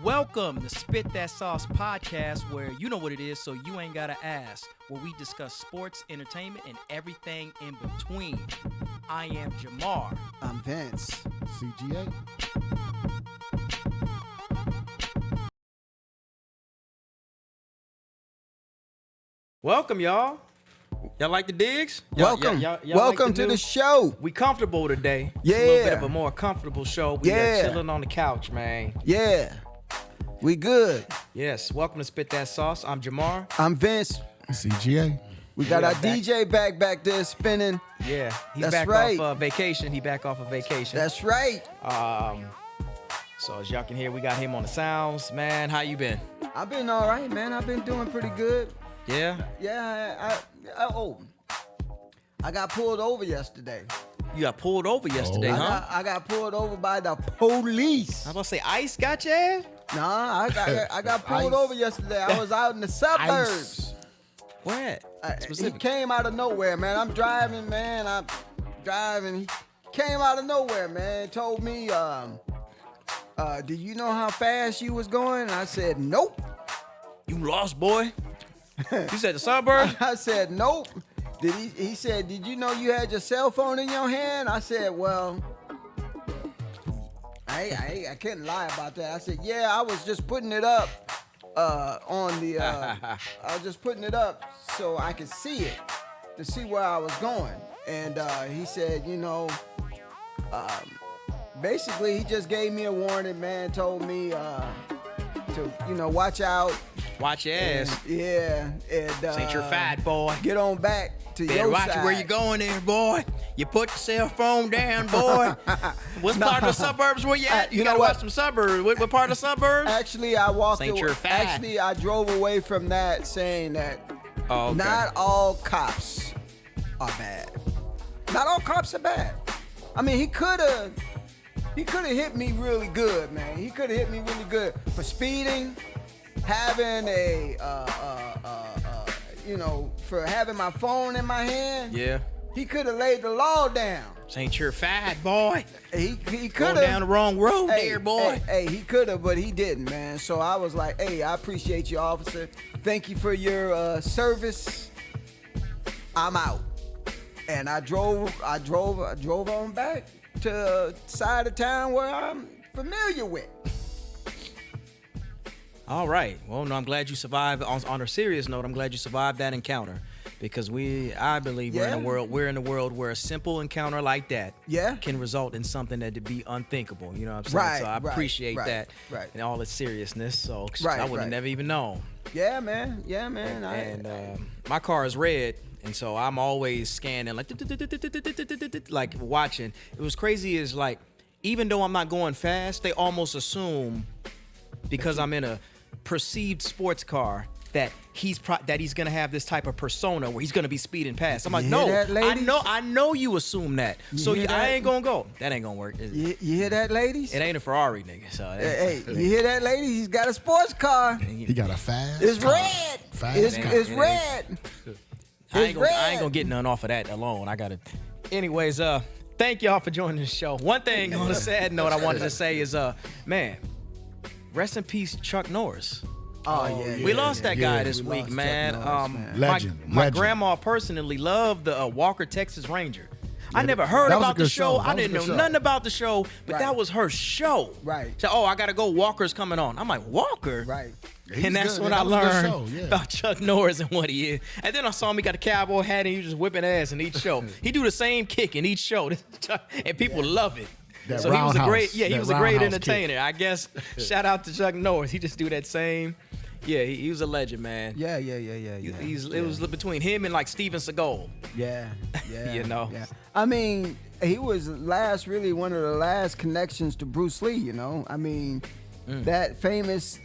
Welcome to Spit That Sauce podcast, where you know what it is, so you ain't gotta ask, where we discuss sports, entertainment, and everything in between. I am Jamar. I'm Vince. CGA. Welcome, y'all. Y'all like the digs? Y'all Welcome like to new? the show. We comfortable today. Yeah. It's a little bit of a more comfortable show. We are Yeah. chilling on the couch, man. Yeah. We good. Yes. Welcome to Spit That Sauce. I'm Jamar. I'm Vince. CGA. We got We our are back. DJ back there spinning. Yeah. He's That's back right. off vacation. He back off of vacation. That's right. So as y'all can hear, we got him on the sounds. Man, how you been? I've been all right, man. I've been doing pretty good. Yeah? Yeah. I got pulled over yesterday. You got pulled over yesterday, huh? I got pulled over by the police. I was about to say, ICE got your ass? Nah, I got pulled Ice. over yesterday. I was out in the suburbs. Where at? He Specific. came out of nowhere, man. I'm driving, man. He came out of nowhere, man. Told me, do you know how fast you was going? And I said, nope. You lost, boy. You said the suburbs? I said, nope. He said, did you know you had your cell phone in your hand? I said, well, I couldn't lie about that. I said, yeah, I was just putting it up I was just putting it up so I could see it, to see where I was going. And he said, basically he just gave me a warning, man, told me to, watch out. Watch your ass. Yeah. And This ain't your fat, boy. get on back to Better your watch side. where you going there, boy. You put the cell phone down, boy. What part of the suburbs were you at? You you know gotta what? watch some suburbs. What part of the suburbs? Actually, I walked Saint away. you're fat. Actually, I drove away from that saying that Oh, okay. not all cops are bad. Not all cops are bad. I mean, he could have hit me really good, man. He could have hit me really good for speeding, having for having my phone in my hand. Yeah. He could have laid the law down. This ain't your fat, boy. He Going could down the have. wrong road there, boy. Hey, he could have, but he didn't, man. So I was like, hey, I appreciate you, officer. Thank you for your service. I'm out. And I drove on back to the side of town where I'm familiar with. All right. Well, no, I'm glad you survived. On a serious note, I'm glad you survived that encounter, because I believe we're in a world where a simple encounter like that can result in something that'd be unthinkable. You know what I'm saying? Right, so I right, appreciate right, that right. and all its seriousness. So Right, I would have right. never even known. Yeah, man. And my car is red, and so I'm always scanning, like watching. It was crazy is like, even though I'm not going fast, they almost assume, because I'm in a perceived sports car, that he's gonna have this type of persona where he's gonna be speeding past. I'm like, You no, hear that, ladies? I know you assume that. So hear I that? ain't gonna go. That ain't gonna work. You hear that, ladies? It ain't a Ferrari, nigga. So Hey, you hear that, ladies? He's got a sports car. He got a fast It's car. red. Fast It's car. red. I ain't It's gonna red. get none off of that alone. I gotta. Anyways, thank y'all for joining the show. One thing on a sad note I wanted to say is, man, rest in peace, Chuck Norris. Oh, yeah. We lost that guy this We week, lost Chuck man. Norris, man. Legend, My legend. grandma personally loved the Walker Texas Ranger. I never that heard was a about the good show. show. That I was a didn't know good show. nothing about the show, but Right. that was her show. Right. So, I gotta go. Walker's coming on. I'm like, Walker? Right. He was And that's good. when That I was a good learned show, yeah. about Chuck Norris and what he is. And then I saw him, he got a cowboy hat and he was just whipping ass in each show. He do the same kick in each show. And people love it. That So he was a roundhouse. great, he That was a great roundhouse entertainer. I guess shout out to Chuck Norris. He just do that same. Yeah, he was a legend, man. Yeah. It was between him and like Steven Seagal. Yeah. You know? Yeah. I mean, he was really one of the last connections to Bruce Lee, you know? I mean, that famous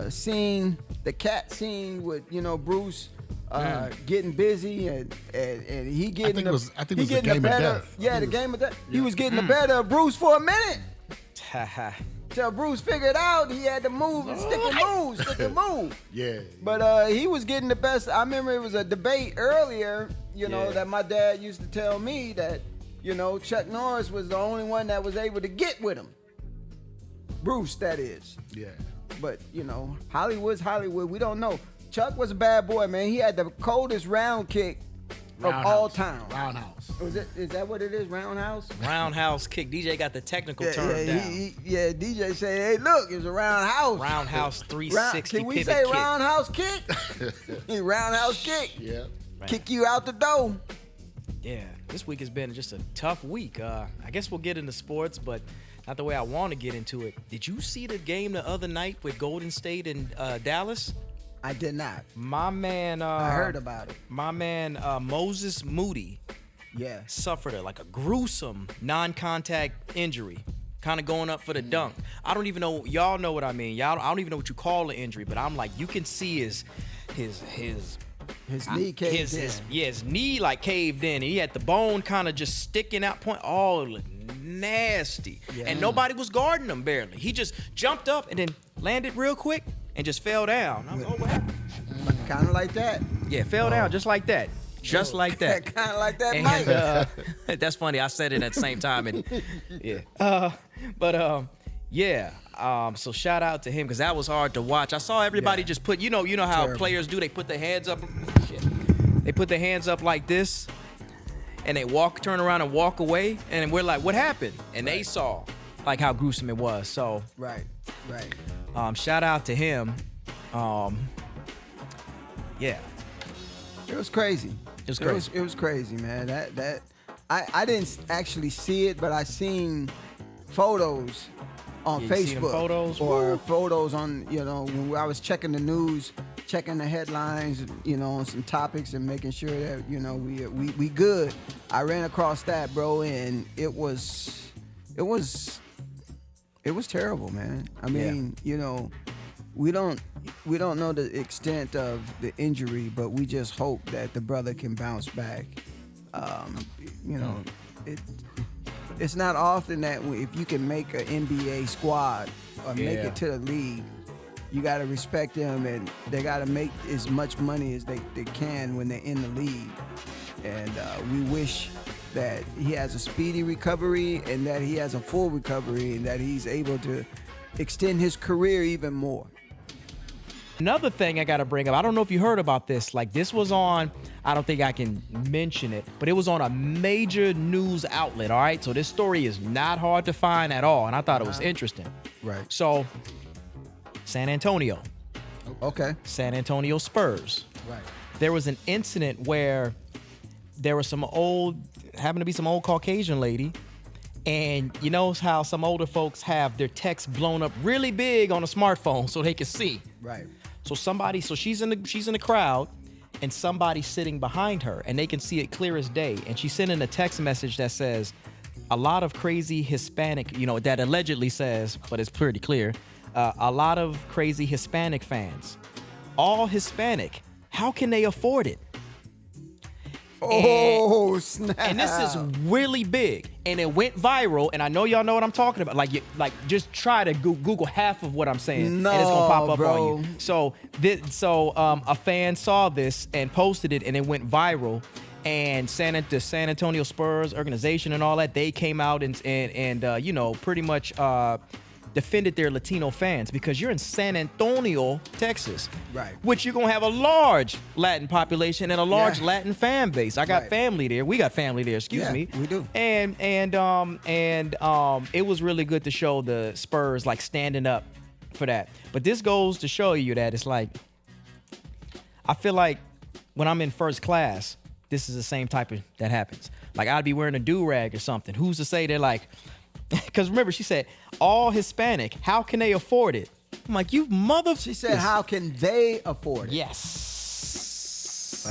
scene, the cat scene with, Bruce getting busy and he getting think it was he the getting Game of better. Death. Yeah, the game of death. He was getting the better of Bruce for a minute. Till Bruce figured out he had to move and stick and move. Yeah. But he was getting the best. I remember it was a debate earlier, Yeah. that my dad used to tell me that, Chuck Norris was the only one that was able to get with him. Bruce, that is. Yeah. but you know, Hollywood's Hollywood. We don't know. Chuck was a bad boy, man. He had the coldest round kick of all time. Roundhouse. Is that what it is? Roundhouse? Roundhouse kick. DJ got the technical term down. DJ said, hey, look, it's a roundhouse. Roundhouse 360 Can we pivot say kick. roundhouse kick? Roundhouse kick. Yeah. Kick you out the door. Yeah, this week has been just a tough week. I guess we'll get into sports, but not the way I want to get into it. Did you see the game the other night with Golden State and Dallas? I did not. My man, I heard about it. My man Moses Moody Yeah. suffered a gruesome non-contact injury, kind of going up for the dunk. I don't even know. Y'all know what I mean. I don't even know what you call the injury, but I'm like, you can see his knee caved in. His knee like caved in, and he had the bone kind of just sticking out. All nasty, Yeah. and nobody was guarding him barely. He just jumped up and then landed real quick and just fell down. I was like, oh, what happened? Kind of like that. Yeah, fell down just like that. Just like that. Kind of like that, And, Mike. that's funny. I said it at the same time, and yeah. So shout out to him because that was hard to watch. I saw everybody Yeah. just put, you know how Terrible. players do. They put their hands up. Shit. They put their hands up like this, and they turn around and walk away. And we're like, what happened? And they saw like how gruesome it was. So Right. shout out to him. Yeah. It was crazy. It was crazy. It was crazy, man. I didn't actually see it, but I seen photos on Yeah, you seen them Facebook photos? or Woo. photos on, when I was checking the news, checking the headlines, on some topics and making sure that, we good. I ran across that, bro, and it was terrible, man. I mean, we don't know the extent of the injury, but we just hope that the brother can bounce back. It's not often that if you can make an NBA squad or make Yeah. it to the league, you got to respect them, and they got to make as much money as they can when they're in the league. And we wish that he has a speedy recovery and that he has a full recovery and that he's able to extend his career even more. Another thing I got to bring up, I don't know if you heard about this. Like, this was on, I don't think I can mention it, but it was on a major news outlet, all right? So this story is not hard to find at all, and I thought it was interesting. Right. So, San Antonio Spurs. Right. There was an incident where there was happened to be some old Caucasian lady, and you know how some older folks have their text blown up really big on a smartphone so they can see. Right. So she's in the crowd, and somebody's sitting behind her, and they can see it clear as day. And she's sending a text message that says, a lot of crazy Hispanic, that allegedly says, but it's pretty clear, a lot of crazy Hispanic fans. All Hispanic. How can they afford it? Oh, snap. And this is really big, and it went viral. And I know y'all know what I'm talking about. Like just try to Google half of what I'm saying, and it's gonna pop up bro. on you. So a fan saw this and posted it, and it went viral. And the San Antonio Spurs organization and all that, they came out and pretty much defended their Latino fans, because you're in San Antonio, Texas, Right. which you're gonna have a large Latin population and a large Yeah. Latin fan base. I got Right. family there. We got family there. Excuse Yeah, me. we do. And it was really good to show the Spurs like standing up for that. But this goes to show you that it's like, I feel like when I'm in first class, this is the same type of that happens. Like, I'd be wearing a do-rag or something. Who's to say they're like, because remember, she said, all Hispanic, how can they afford it? I'm like, you mother... She said, how can they afford it? Yes.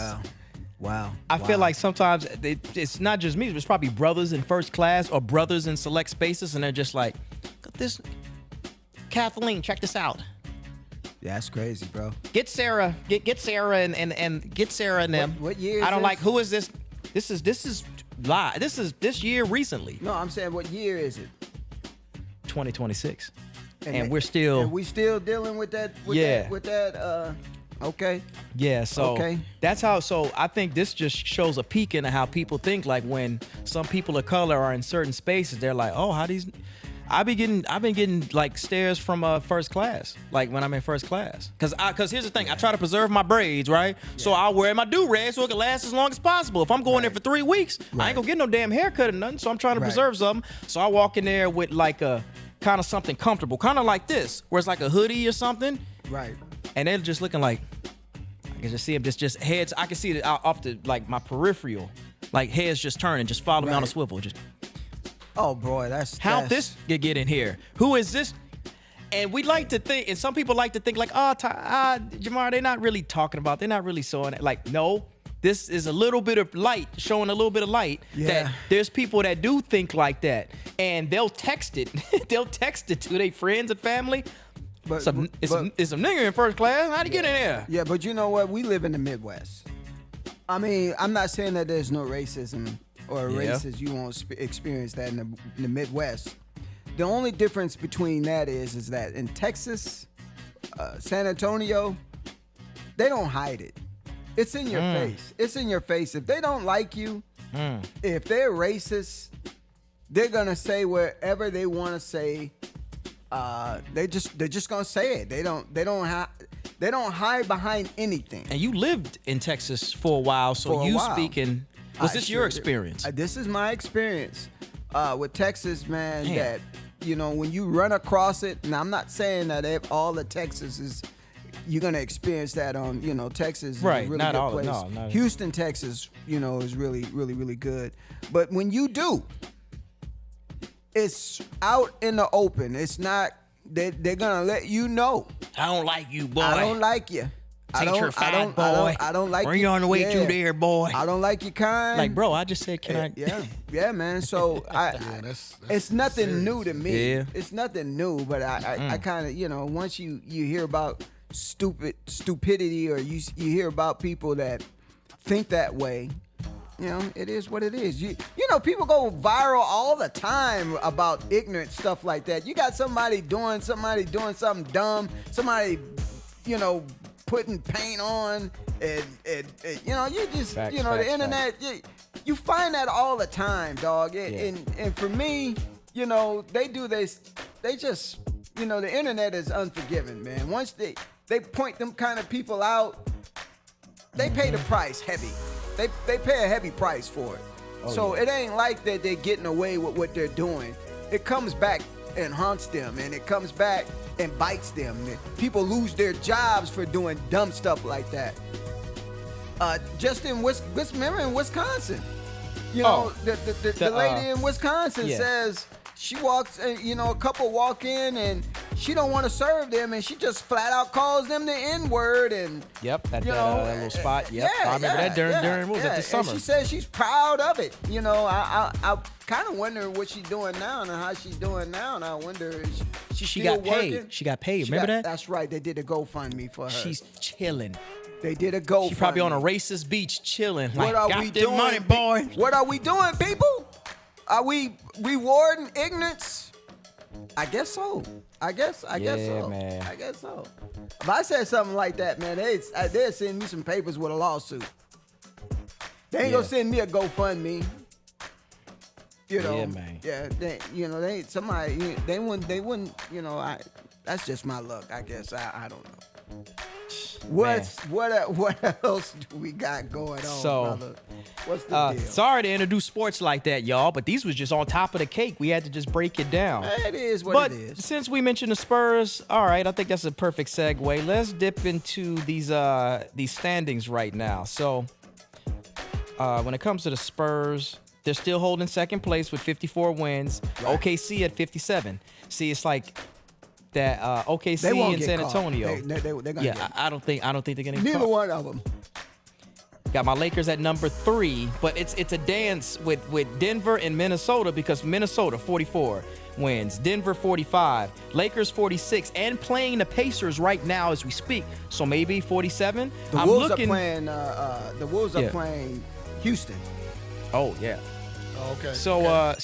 Wow. I feel like sometimes it's not just me. It's probably brothers in first class or brothers in select spaces, and they're just like, this... Kathleen, check this out. Yeah, that's crazy, bro. Get Sarah. Get Sarah and get Sarah and them. What year is I don't this? like. Who is this? This is live. This is this year recently. No, I'm saying, what year is it? 2026. And they- we're still. And we still dealing with that. Yeah. Okay. Yeah, so Okay. that's how. So I think this just shows a peek into how people think. Like, when some people of color are in certain spaces, they're like, "Oh, how these I've been getting like stares from first class, like when I'm in first class. Cause here's the thing, I try to preserve my braids, right? So I wear my do-rag so it can last as long as possible. If I'm going there for 3 weeks, I ain't gonna get no damn haircut or nothing. So I'm trying to preserve something. So I walk in there with like a kind of something comfortable, kind of like this, where it's like a hoodie or something. Right. And they're just looking like, I can just see them just heads. I can see it off the like my peripheral, like heads just turning, just follow me on a swivel, just. Oh boy, that's This get in here? Who is this? And we like to think, and some people like to think like, Jamar, they're not really talking about, they're not really showing it. Like, no, this is a little bit of light, showing a little bit of light. Yeah. That there's people that do think like that, and they'll text it. They'll text it to their friends and family. It's some nigger in first class. How'd he get in there? Yeah, but you know what? We live in the Midwest. I mean, I'm not saying that there's no racism or racist. You won't experience that in the Midwest. The only difference between that is that in Texas, San Antonio, they don't hide it. It's in your face. It's in your face. If they don't like you, if they're racist, they're gonna say wherever they want to say. They're just gonna say it. They don't hide behind anything. And you lived in Texas for a while, so you speaking. Was this your experience? This is my experience with Texas, man. Damn. That when you run across it, and I'm not saying that all of Texas is. You're gonna experience that on Texas is a really not good all, place. no. Houston, Texas, is really, really, really good. But when you do. It's out in the open. It's not. They're gonna let you know. I don't like you, boy. I don't like you. I don't like Bring you on the way to there, boy. I don't like your kind. Like, bro, I just said, can I? Yeah, man. So it's nothing serious. new to me. Yeah. It's nothing new, but I kind of once you hear about stupidity or you hear about people that think that way. It is what it is. You know, people go viral all the time about ignorant stuff like that. You got somebody doing something dumb, somebody, putting paint on, and you just, the internet, you find that all the time, dog. And for me, they do this, they just, the internet is unforgiving, man. Once they point them kind of people out, they pay the price heavy. They pay a heavy price for it. It ain't like that they're getting away with what they're doing. It comes back and haunts them, and it comes back and bites them. People lose their jobs for doing dumb stuff like that. Just in remember in Wisconsin, the lady in Wisconsin says she walks, a couple walk in and she don't want to serve them, and she just flat out calls them the N-word. And that little spot. Yep, I remember that during what was it, this summer? And she says she's proud of it. I kind of wonder what she's doing now and how she's doing now, and I wonder is she got working? paid. She got paid. Remember that? That's right. They did a GoFundMe for her. She's chilling. They did a GoFundMe. She probably on a racist beach chilling. What are we doing, money, boy? What are we doing, people? Are we rewarding ignorance? I guess so. I guess so. Man. I guess so. If I said something like that, man, they'd send me some papers with a lawsuit. They ain't gonna send me a GoFundMe. Yeah, man. Yeah, they wouldn't. That's just my luck. I guess I don't know. What else do we got going on, brother? What's the deal? Sorry to introduce sports like that, y'all, but these was just on top of the cake. We had to just break it down. It is what it is. But since we mentioned the Spurs, all right, I think that's a perfect segue. Let's dip into these standings right now. So when it comes to the Spurs, they're still holding second place with 54 wins. Right. OKC at 57. See, it's like that OKC and San Antonio. They're gonna get I don't think they're gonna. Neither one of them. Got my Lakers at number 3, but it's a dance with Denver and Minnesota, because Minnesota 44 wins, Denver 45, Lakers 46, and playing the Pacers right now as we speak. So maybe 47. The Wolves are playing. The Wolves are playing Houston. Oh yeah. Oh, okay. So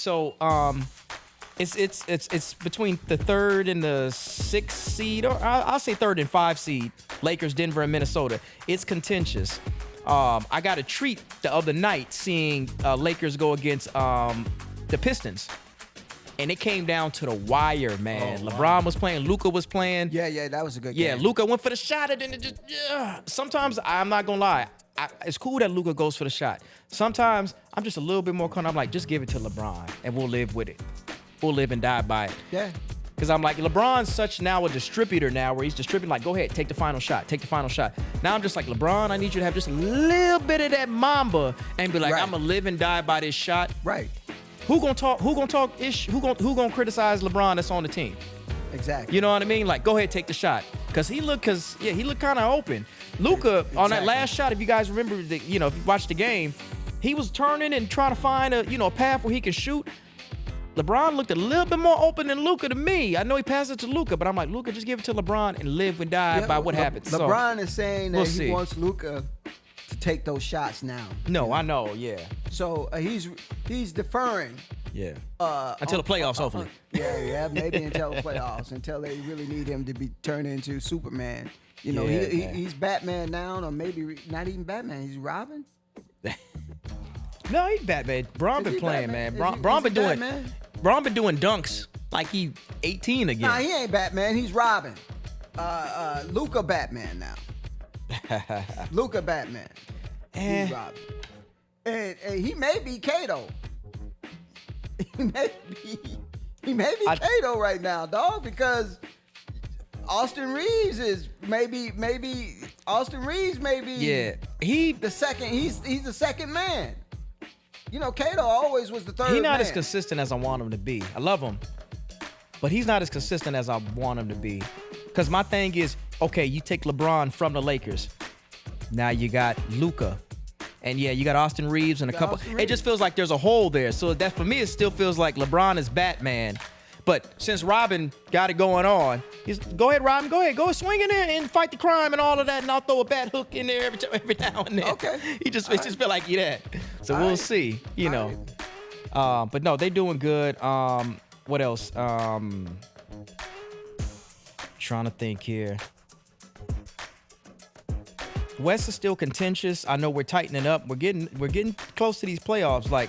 it's between the 3rd and the 6th seed, or I'll say 3rd and 5 seed. Lakers, Denver, and Minnesota. It's contentious. I got a treat the other night seeing Lakers go against the Pistons. and it came down to the wire, man. LeBron was playing, Luka was playing. Yeah, that was a good Yeah, game. Luka went for the shot, and then it just sometimes I'm not gonna lie. It's cool that Luka goes for the shot. Sometimes I'm just a little bit more comfortable. I'm like, just give it to LeBron, and we'll live with it. We'll live and die by it. Yeah. Because I'm like, LeBron's such now a distributor now where he's distributing, like, go ahead, take the final shot, take the final shot. Now I'm just like, LeBron, I need you to have just a little bit of that mamba and be like, Right. I'm gonna live and die by this shot. Right. Who gonna talk ish? Who gonna criticize LeBron that's on the team? Exactly. You know what I mean? Like, go ahead, take the shot. Cause he looked kind of open. Luka on that last shot, if you guys remember, if you watched the game, he was turning and trying to find a path where he could shoot. LeBron looked a little bit more open than Luka to me. I know he passed it to Luka, but I'm like, Luka, just give it to LeBron and live and die by what happens. LeBron is saying that we'll he see. wants Luka to take those shots now. No, I know, yeah. So he's deferring. Yeah. Until the playoffs, hopefully. Yeah, maybe until the playoffs, until they really need him to be turned into Superman. Yeah, he's Batman now, or maybe not even Batman. He's Robin. No, he's Batman. Bron been playing, Batman? man. Bron been doing. Batman? Bron been doing dunks like he 18 again. Nah, he ain't Batman. He's Robin. Luka Batman now. Luka Batman. He's Robin. And he may be Kato. He may be Kato right now, dog, because Austin Reeves is maybe Austin Reeves maybe the second. He's the second man. Kato always was the third. He's not man. as consistent as I want him to be. I love him, but he's not as consistent as I want him to be. Because my thing is, okay, you take LeBron from the Lakers. Now you got Luka. And yeah, you got Austin Reeves and a couple. It just feels like there's a hole there. So that for me, it still feels like LeBron is Batman. But since Robin got it going on, go ahead, Robin, go swing in there and fight the crime and all of that, and I'll throw a bat hook in there every now and then. Okay. It just feel like he that. So we'll see, But no, they doing good. What else? Trying to think here. West is still contentious. I know we're tightening up. We're getting close to these playoffs. Like,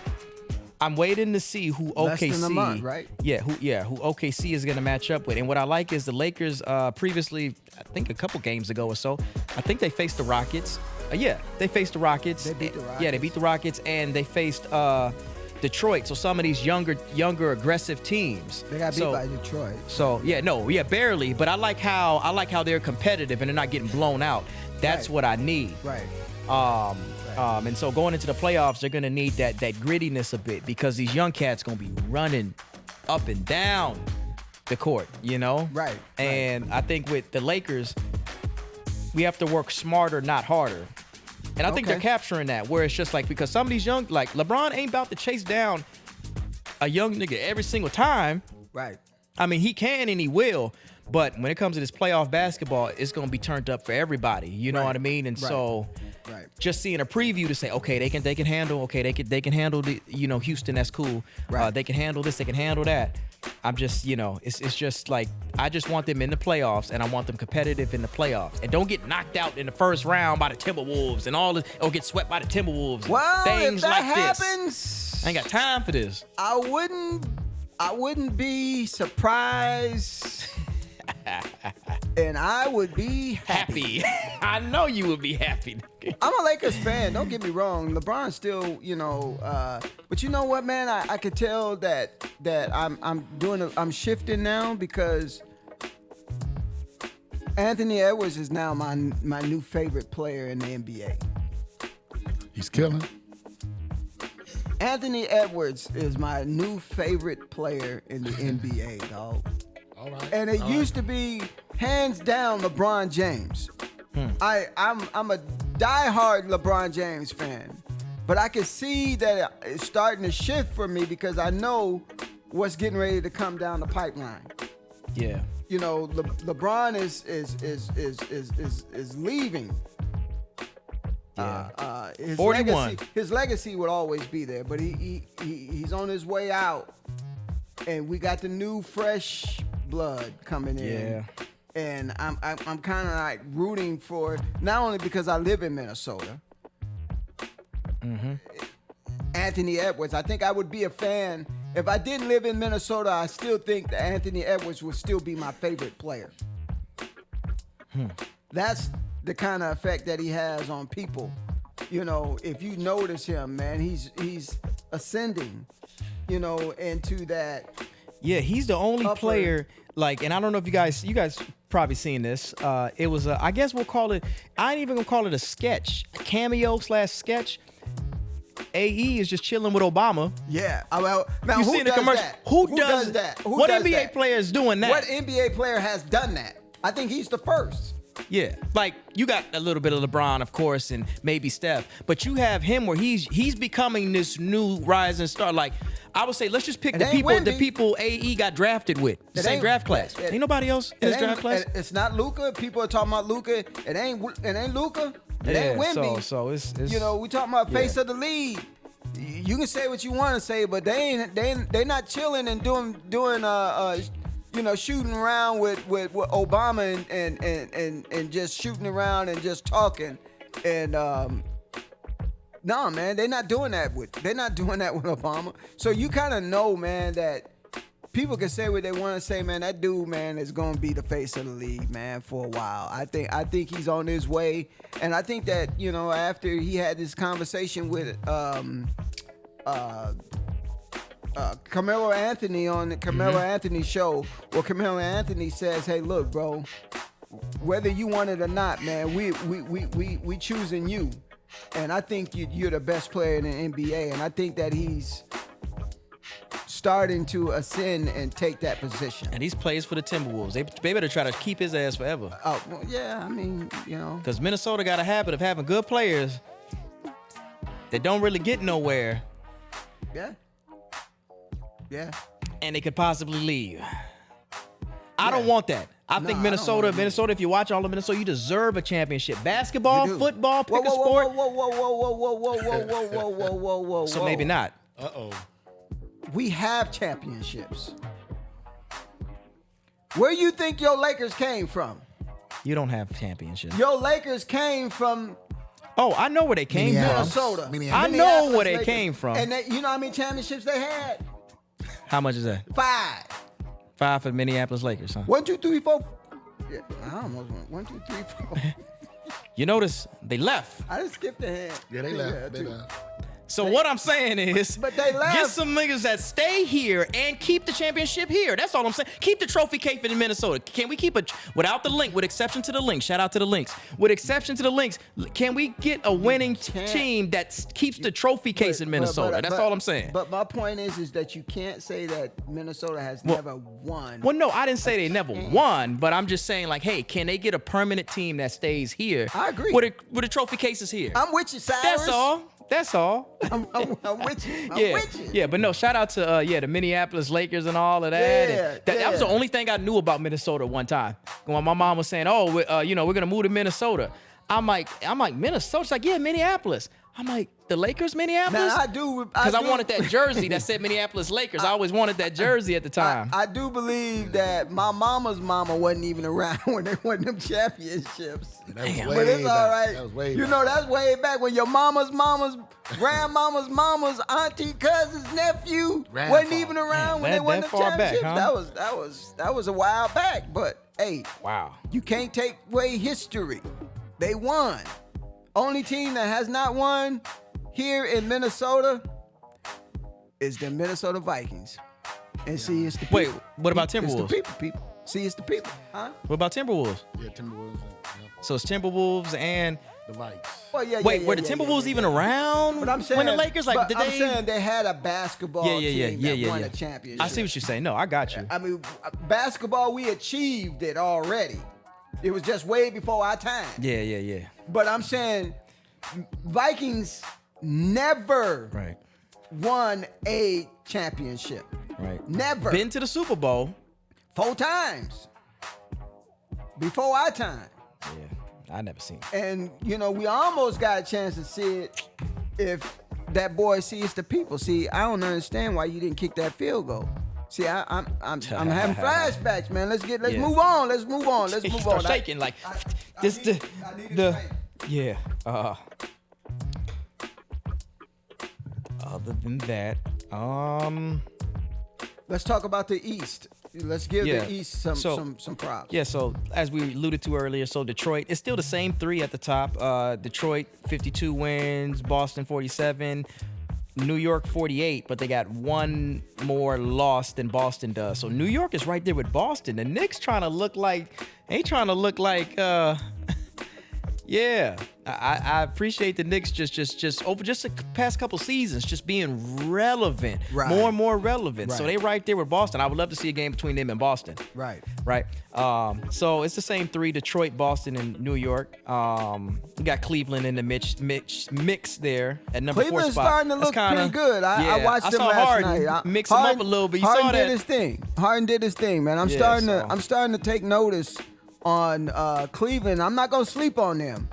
I'm waiting to see who OKC. Less than a month, right? Yeah, who OKC is gonna match up with. And what I like is the Lakers. Previously, I think a couple games ago or so, I think they faced the Rockets. They faced the Rockets. They beat the Rockets. Yeah, they beat the Rockets, and they faced Detroit. So some of these younger aggressive teams. They got beat by Detroit. So barely. But I like how they're competitive and they're not getting blown out. That's what I need. Right. And so going into the playoffs, they're gonna need that grittiness a bit because these young cats gonna be running up and down the court, Right. And I think with the Lakers, we have to work smarter, not harder. And I think they're capturing that, where it's just like, because some of these young, like LeBron ain't about to chase down a young nigga every single time. Right. I mean, he can and he will, but when it comes to this playoff basketball, it's going to be turned up for everybody. You know what I mean? And so just seeing a preview to say, okay, they can handle, they can handle the, Houston, that's cool. Right. They can handle this, they can handle that. I'm just, it's just like, I just want them in the playoffs and I want them competitive in the playoffs. And don't get knocked out in the first round by the Timberwolves and all this, or get swept by the Timberwolves. Well, things if that like happens, this. I ain't got time for this. I wouldn't be surprised. And I would be happy. I know you would be happy. I'm a Lakers fan. Don't get me wrong. LeBron's still, but you know what, man? I could tell that I'm shifting now because Anthony Edwards is now my new favorite player in the NBA. He's killing. Anthony Edwards is my new favorite player in the NBA, dog. All right. And it used to be hands down LeBron James. I'm a diehard LeBron James fan, but I can see that it's starting to shift for me because I know what's getting ready to come down the pipeline. Yeah. LeBron is leaving. Yeah. His 41. His legacy would always be there, but he's on his way out, and we got the new fresh blood coming in. Yeah. And I'm kind of like rooting for, not only because I live in Minnesota, Anthony Edwards. I think I would be a fan If I didn't live in Minnesota, I still think that Anthony Edwards would still be my favorite player. That's the kind of effect that he has on people. You know, if you notice him, man, he's ascending, you know, into that. Yeah, he's the only player, like, and I don't know if you guys probably seen this. It was I guess we'll call it, I ain't even gonna call it a sketch, a cameo/sketch. AE is just chilling with Obama. Yeah. Well, now You who seen the does commercial? that? Who does that? Who what does NBA that? player is doing that? What NBA player has done that? I think he's the first. Yeah, like you got a little bit of LeBron, of course, and maybe Steph, but you have him where he's becoming this new rising star. Like I would say, let's just pick It the ain't people Wemby. AE got drafted with, the It same ain't- draft class. it- Ain't nobody else in his draft class. It's not Luka. People are talking about Luka. It ain't Luka. It ain't Wemby. So it's You know, we talking about face yeah. of the league. You can say what you want to say, but they not chilling and doing you know, shooting around with Obama and just shooting around and just talking. And nah, man, they're not doing that with Obama. So you kind of know, man, that people can say what they want to say, man. That dude, man, is gonna be the face of the league, man, for a while. I think he's on his way, and I think that, you know, after he had this conversation with Carmelo Anthony on the Carmelo Anthony show, where Carmelo Anthony says, "Hey, look, bro, whether you want it or not, man, we choosing you, and I think you're the best player in the NBA, and I think that he's starting to ascend and take that position." And he's plays for the Timberwolves. They better try to keep his ass forever. Oh, well, yeah, I mean, you know. Because Minnesota got a habit of having good players that don't really get nowhere, Yeah. Yeah. and they could possibly leave. I don't want that. I think I don't Minnesota, want it. if you watch all of Minnesota, you deserve a championship. Basketball, You do. football, pick a Whoa, sport. whoa. So maybe not. Uh-oh. We have championships. Where you think your Lakers came from? You don't have championships. Your Lakers came from Oh, I know where they came from. Minnesota. I Minneapolis. know where they Lakers. came from. And you know how many championships they had? How much is that? 5. 5 for Minneapolis Lakers, huh? 1, 2, 3, 4. Yeah, I almost went 1, 2, 3, 4. You notice they left. I just skipped ahead. Yeah, they left. They left. So what I'm saying is, But they left. get some niggas that stay here and keep the championship here. That's all I'm saying. Keep the trophy case in Minnesota. Can we keep it without the link? With exception to the link. Shout out to the links. With exception to the links, can we get a winning team that keeps the trophy case in Minnesota? That's all I'm saying. But my point is that you can't say that Minnesota has never won. Well, no, I didn't say they never won, but I'm just saying, like, hey, can they get a permanent team that stays here? I agree. With the trophy cases here. I'm with you, Cyrus. That's all. That's all. I'm with you. I'm Yeah, with you. yeah, but no, shout out to the Minneapolis Lakers and all of that. Yeah, And that was the only thing I knew about Minnesota one time. When my mom was saying, "Oh, we're gonna move to Minnesota," I'm like, Minnesota. She's like, "Yeah, Minneapolis." I'm like, the Lakers, Minneapolis? Now I do Because I wanted that jersey that said Minneapolis Lakers. I always wanted that jersey at the time. I do believe that my mama's mama wasn't even around when they won them championships. That was Damn. way But it's back. all right. That was way You back. know, that's way back when your mama's grandmama's auntie, cousin's nephew Grandfather. wasn't even around when that- they won that them far back, championships. huh? That was a while back. But hey, Wow. you can't take away history. They won. Only team that has not won here in Minnesota is the Minnesota Vikings. And see, it's the people. Wait, what about It's the Timberwolves? people. See, it's the people. Huh? What about Timberwolves? Yeah, Timberwolves. So it's Timberwolves and The Vikes. Well, yeah, wait, yeah, were the yeah, Timberwolves yeah, even yeah. around But I'm saying when the Lakers but did I'm they? saying they had a basketball team that won a championship. I see what you're saying. No, I got you. I mean, basketball, we achieved it already. It was just way before our time. Yeah. But I'm saying Vikings never Right. won a championship. Right. Never. Been to the Super Bowl. 4 times. Before our time. Yeah, I never seen it. And, you know, we almost got a chance to see it if that boy sees the people. See, I don't understand why you didn't kick that field goal. See, I'm having flashbacks, man. Let's Yeah. move on. Let's move on. Let's move on. Start shaking like I this. need a The break. yeah. Other than that, Let's talk about the East. Let's give Yeah. the East some props. Yeah, so as we alluded to earlier, so Detroit, it's still the same three at the top. Detroit, 52 wins, Boston, 47, New York, 48, but they got one more loss than Boston does. So New York is right there with Boston. The Knicks trying to look like, yeah. I appreciate the Knicks just over just the past couple seasons just being relevant, Right. more and more relevant. So Right. they right there with Boston. I would love to see a game between them and Boston. Right. Right. So it's the same three: Detroit, Boston, and New York. We got Cleveland in the mix there at number 4 Cleveland's spot. starting to That's look pretty good. I yeah, watched I them saw last Harden night. mix them up a little bit. You Harden saw did that? his thing. Harden did his thing, man. I'm Yeah, starting to take notice on Cleveland. I'm not gonna sleep on them.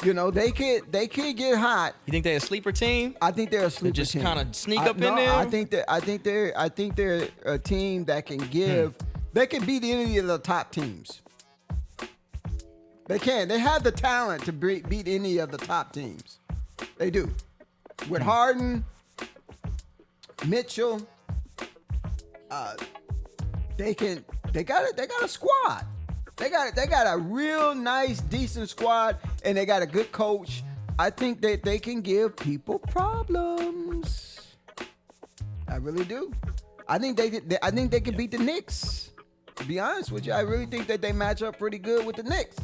You know, they could get hot. You think they're a sleeper team? I think they're a sleeper just team. kinda sneak up in no, there? I think they're a team that can give. They can beat any of the top teams. They can. They have the talent to beat any of the top teams. They do. With Harden, Mitchell, they got a squad. They got a real nice, decent squad, and they got a good coach. I think that they can give people problems. I really do. I think they can beat the Knicks. To be honest with you, I really think that they match up pretty good with the Knicks.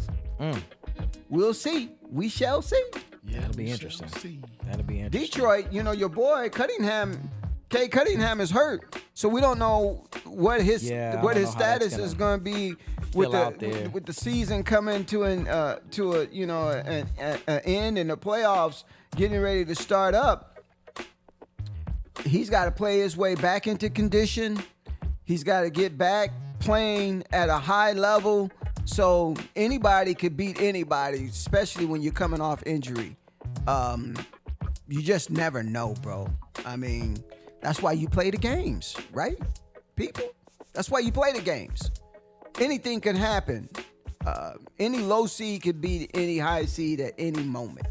We'll see. We shall see. Yeah, That'll be we interesting. shall see. That'll be interesting. Detroit, you know, your boy Cunningham, Cunningham is hurt, so we don't know what his Yeah, I don't know how that's status is going to be fill out there. with the season coming to an end and the playoffs getting ready to start up. He's got to play his way back into condition. He's got to get back playing at a high level. So anybody could beat anybody, especially when you're coming off injury. You just never know, bro. I mean, that's why you play the games, right? People, that's why you play the games. Anything can happen. Any low seed could beat any high seed at any moment.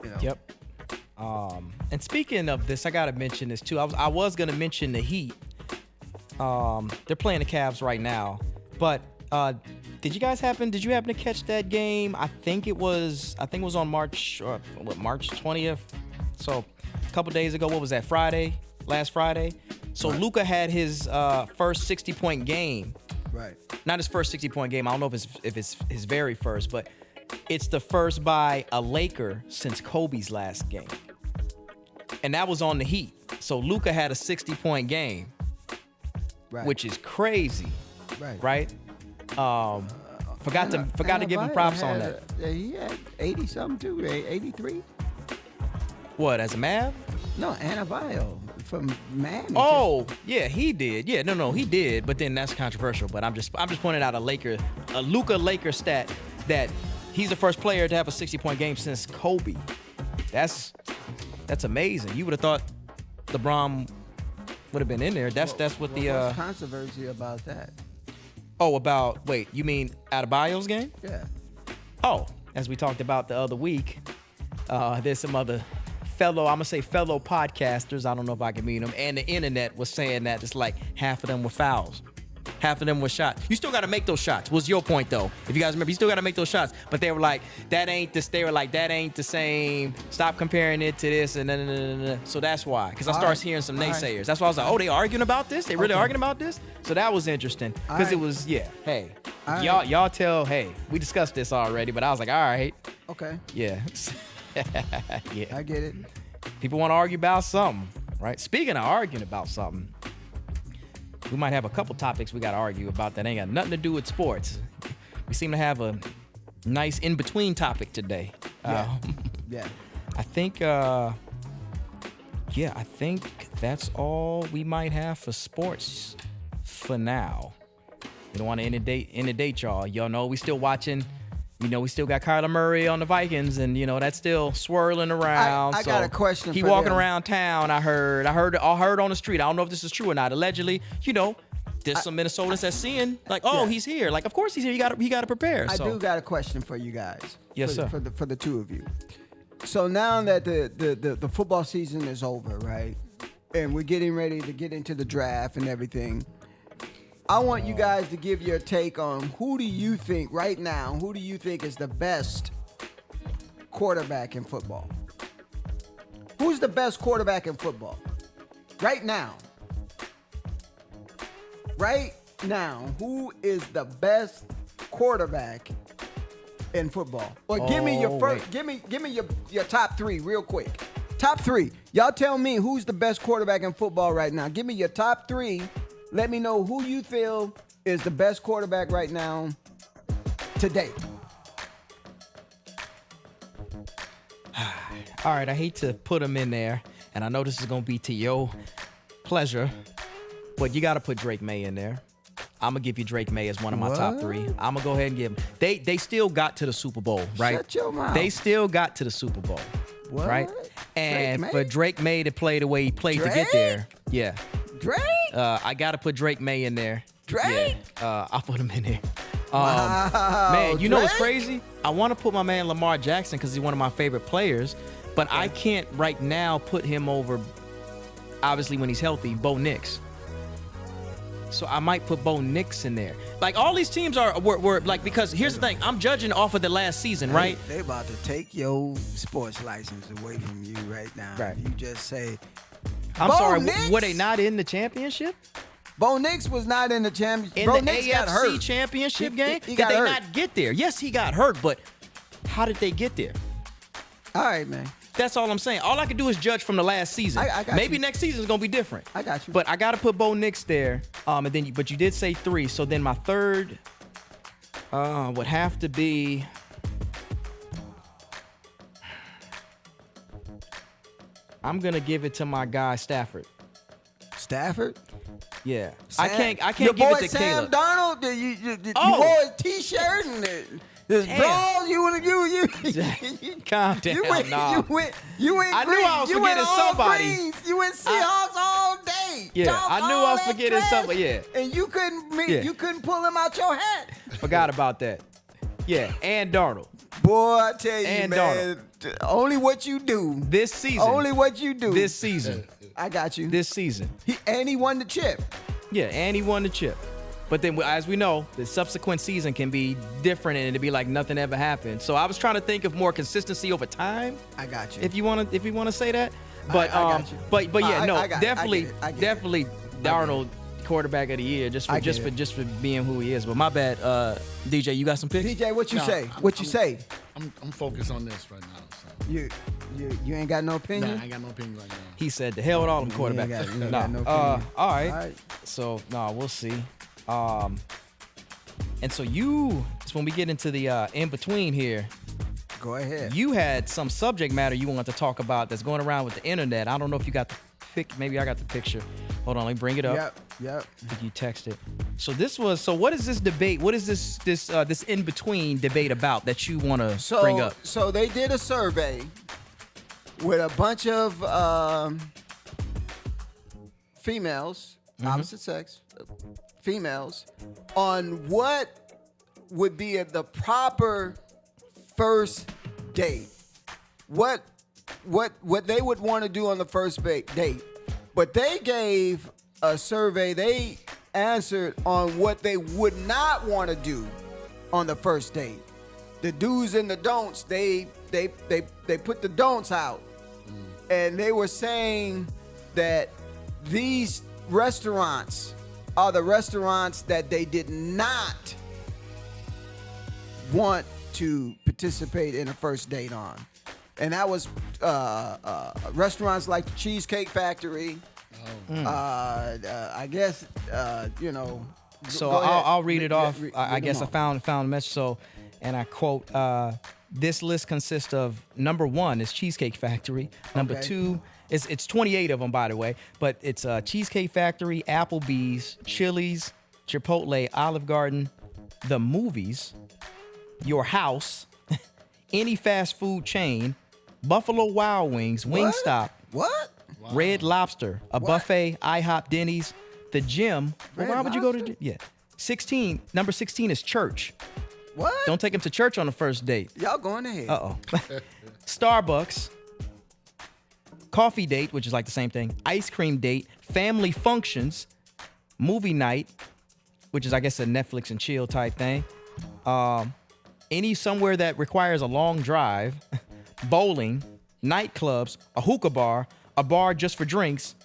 You know? Yep. And speaking of this, I gotta mention this too. I was gonna mention the Heat. They're playing the Cavs right now, but did you happen to catch that game? I think it was on March 20th. So a couple days ago. What was that? Last Friday. So Right. Luka had his first 60-point game. Right. Not his first 60-point game. I don't know if it's his very first, but it's the first by a Laker since Kobe's last game. And that was on the Heat. So Luka had a 60-point game, Right. which is crazy, right. right? Forgot to give him props on that. He had 80 something too. 83. What, as a Mav? No, Anabayo from Man. Oh, yeah, he did. Yeah, no, he did. But then that's controversial. But I'm just pointing out a Luka Laker stat that he's the first player to have a 60-point game since Kobe. That's amazing. You would have thought LeBron would have been in there. That's what What's controversy about that? Wait, you mean Adebayo's game? Yeah. Oh, as we talked about the other week, there's some other fellow podcasters, I don't know if I can mean them, and the internet was saying that it's like half of them were fouls. Half of them were shots. You still got to make those shots, was your point, though. If you guys remember, you still got to make those shots. But they were like, that ain't the same. Stop comparing it to this. And so that's why. Because I started hearing some naysayers. That's why I was like, oh, they arguing about this? They really arguing about this? So that was interesting. Because it was, hey, y'all tell, we discussed this already. But I was like, all right. Okay. Yeah. Yeah. I get it. People want to argue about something, right? Speaking of arguing about something, we might have a couple topics we got to argue about that ain't got nothing to do with sports. We seem to have a nice in-between topic today. Yeah. Yeah. I think that's all we might have for sports for now. We don't want to inundate y'all. Y'all know we still watching. You know, we still got Kyler Murray on the Vikings, and you know that's still swirling around. I got a question. He for walking them. around town. I heard on the street. I don't know if this is true or not. Allegedly, there's some Minnesotans that's seeing like, he's here. Like, of course he's here. You got to prepare. I do got a question for you guys. Yes, sir. For the two of you. So now that the football season is over, right? and we're getting ready to get into the draft and everything. I want you guys to give your take on who do you think right now, who do you think is the best quarterback in football? Who's the best quarterback in football? Right now. Right now, who is the best quarterback in football? Or give me your first, give me your top 3 real quick. Top 3. Y'all tell me who's the best quarterback in football right now. Give me your top 3. Let me know who you feel is the best quarterback right now today. All right, I hate to put him in there, and I know this is going to be to your pleasure, but you got to put Drake May in there. I'm going to give you Drake May as one of my top 3. I'm going to go ahead and give him. They still got to the Super Bowl, right? Shut your mouth. They still got to the Super Bowl, What? right? And Drake May? for Drake May to play the way he played to get Drake? there, yeah. Drake? I got to put Drake May in there. Drake? Yeah, I'll put him in there. Wow, Man, you know what's Drake? crazy? I want to put my man Lamar Jackson because he's one of my favorite players, but I can't right now put him over, obviously when he's healthy, Bo Nix. So I might put Bo Nix in there. Like all these teams were like, because here's the thing, I'm judging off of the last season, right? They about to take your sports license away from you right now. Right. You just say, I'm Bo sorry, Nix? were they not in the championship? Bo Nix was not in the championship. In Bo the Nix got AFC hurt. championship game? He got did they hurt. not get there? Yes, he got hurt, but how did they get there? All right, man. That's all I'm saying. All I can do is judge from the last season. I got Maybe you. next season is gonna be different. I got you. But I gotta put Bo Nix there. And then, but you did say 3. So then my third would have to be. I'm gonna give it to my guy Stafford. Stafford? Yeah, Sam, I can't your give boy it to Sam Caleb. Darnold, you Oh. wore his t-shirt and his Damn. drawers. You Calm down, you went, nah. you went I knew green. I was you went forgetting all somebody. Greens. You went Seahawks all day. Yeah, Talk I knew all I was that forgetting trash, somebody, yeah. And you couldn't Yeah. you couldn't pull him out your hat. Forgot about that. Yeah, and Darnold Boy, I tell you, And man, only what you do. this season. Only what you do. this season. I got you. This season. He won the chip. Yeah, and he won the chip. But then, as we know, the subsequent season can be different, and it'd be like nothing ever happened. So I was trying to think of more consistency over time, I got you. if you want to say that. But I got you. but yeah, I no, got it. definitely, I get it. definitely Darnold, quarterback of the year, just I for get it. being who he is. But my bad, DJ, you got some picks? DJ, what you Nah, say? I'm- What you say? I'm focused on this right now. So. You ain't got no Nah, opinion? I ain't got no opinion right now. He said, "The hell with all them You ain't quarterbacks." got- you ain't Nah, got no all opinion. right. All right. So we'll see. And so it's when we get into the in between here. Go ahead. You had some subject matter you wanted to talk about that's going around with the internet. I don't know if you got the pic. Maybe I got the picture. Hold on, let me bring it up. Yep. I think you texted. So what is this debate? What is this in between debate about that you want to bring up? So they did a survey with a bunch of females, Mm-hmm. opposite sex, females, on what would be the proper first date. What they would want to do on the first date. But they gave a survey. They answered on what they would not want to do on the first date. The do's and the don'ts, they put the don'ts out. And they were saying that these restaurants are the restaurants that they did not want to participate in a first date on. And that was restaurants like the Cheesecake Factory. I guess, So go ahead. I'll read it off. I read guess I them found a message. So, and I quote, this list consists of number 1 is Cheesecake Factory. Number Okay. 2, it's 28 of them, by the way, but it's Cheesecake Factory, Applebee's, Chili's, Chipotle, Olive Garden, the movies, your house, any fast food chain, Buffalo Wild Wings, Wingstop, What? Red Lobster, a buffet, IHOP, Denny's, the gym. Well, Red why would you go to? Lobster? Yeah. 16. Number 16 is church. What? Don't take him to church on the first date. Y'all going ahead. Uh-oh. Starbucks, coffee date, which is like the same thing, ice cream date, family functions, movie night, which is I guess a Netflix and chill type thing, any somewhere that requires a long drive, bowling, nightclubs, a hookah bar, a bar just for drinks,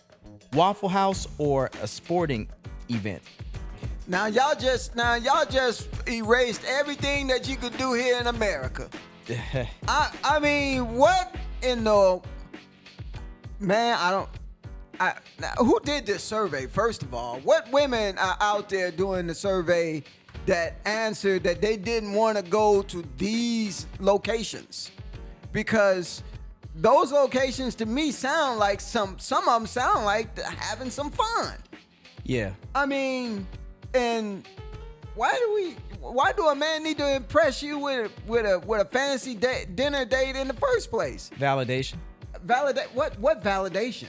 Waffle House, or a sporting event. Now y'all just erased everything that you could do here in America. I mean, what in the man? Who did this survey? First of all, what women are out there doing the survey that answered that they didn't want to go to these locations? Because those locations to me sound like some of them sound like having some fun. Yeah. I mean, and why do a man need to impress you with a fancy dinner date in the first place? Validation. What validation?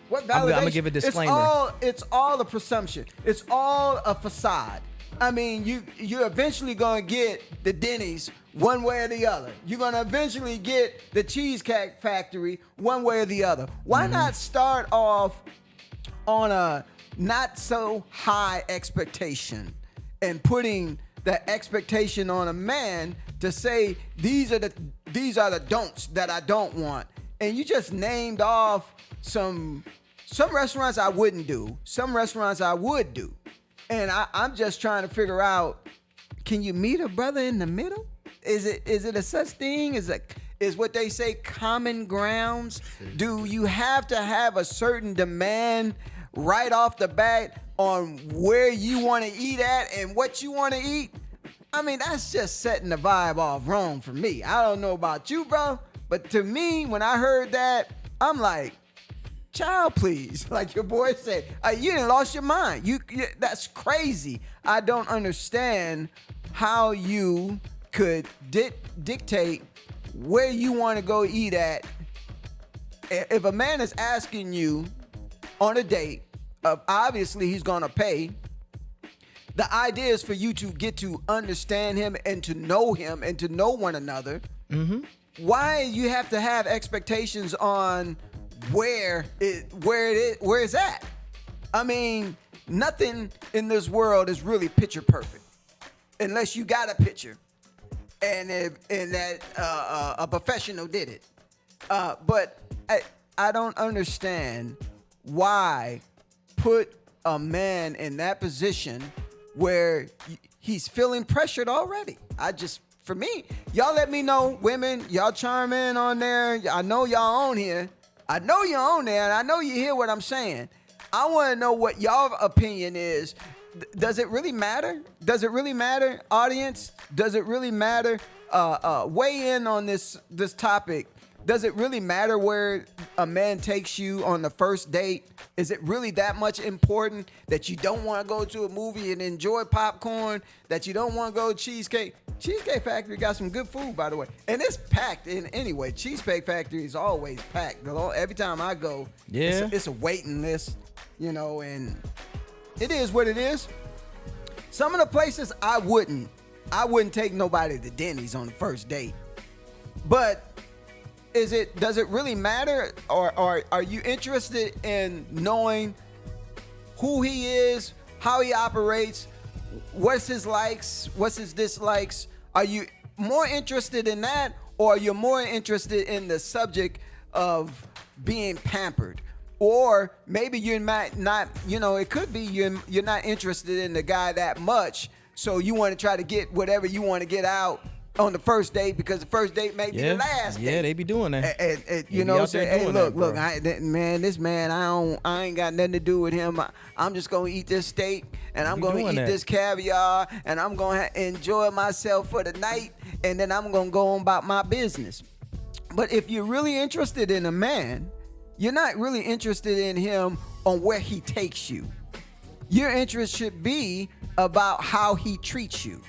What validation? I'm gonna give a disclaimer. It's all a presumption. It's all a facade. I mean, you're eventually gonna get the Denny's one way or the other. You're gonna eventually get the Cheesecake Factory one way or the other. Why not start off on a not so high expectation and putting the expectation on a man to say these are the don'ts that I don't want? And you just named off some restaurants I wouldn't do, some restaurants I would do. And I'm just trying to figure out, can you meet a brother in the middle? Is it a such thing? Is what they say common grounds? Do you have to have a certain demand right off the bat on where you want to eat at and what you want to eat? I mean, that's just setting the vibe off wrong for me. I don't know about you, bro, but to me, when I heard that, I'm like, child, please. Like your boy said, you done lost your mind. You that's crazy. I don't understand how you could dictate where you want to go eat at. If a man is asking you on a date, obviously he's gonna pay. The idea is for you to get to understand him and to know one another. Mm-hmm. Why you have to have expectations on where it's at? I mean, nothing in this world is really picture perfect, unless you got a picture, and that a professional did it. But I don't understand why put a man in that position where he's feeling pressured already. For me, y'all let me know, women, y'all chime in on there. I know y'all on here. I know you're on there, and I know you hear what I'm saying. I want to know what y'all opinion is. Does it really matter? Does it really matter, audience? Does it really matter? Weigh in on this topic. Does it really matter where a man takes you on the first date? Is it really that much important that you don't want to go to a movie and enjoy popcorn? That you don't want to go to Cheesecake Factory got some good food, by the way. And it's packed anyway. Cheesecake Factory is always packed. Every time I go, it's a waiting list, and it is what it is. Some of the places I wouldn't take nobody to Denny's on the first date. But does it really matter, or are you interested in knowing who he is, how he operates, what's his likes, what's his dislikes? Are you more interested in that, or are you more interested in the subject of being pampered? Or maybe you're not, it could be you're not interested in the guy that much, so you want to try to get whatever you want to get out on the first date, because the first date may be the last date. Yeah, they be doing that. And say, hey, look, this man, I ain't got nothing to do with him. I'm just gonna eat this steak, and I'm gonna eat this caviar, and I'm gonna enjoy myself for the night, and then I'm gonna go on about my business. But if you're really interested in a man, you're not really interested in him on where he takes you. Your interest should be about how he treats you.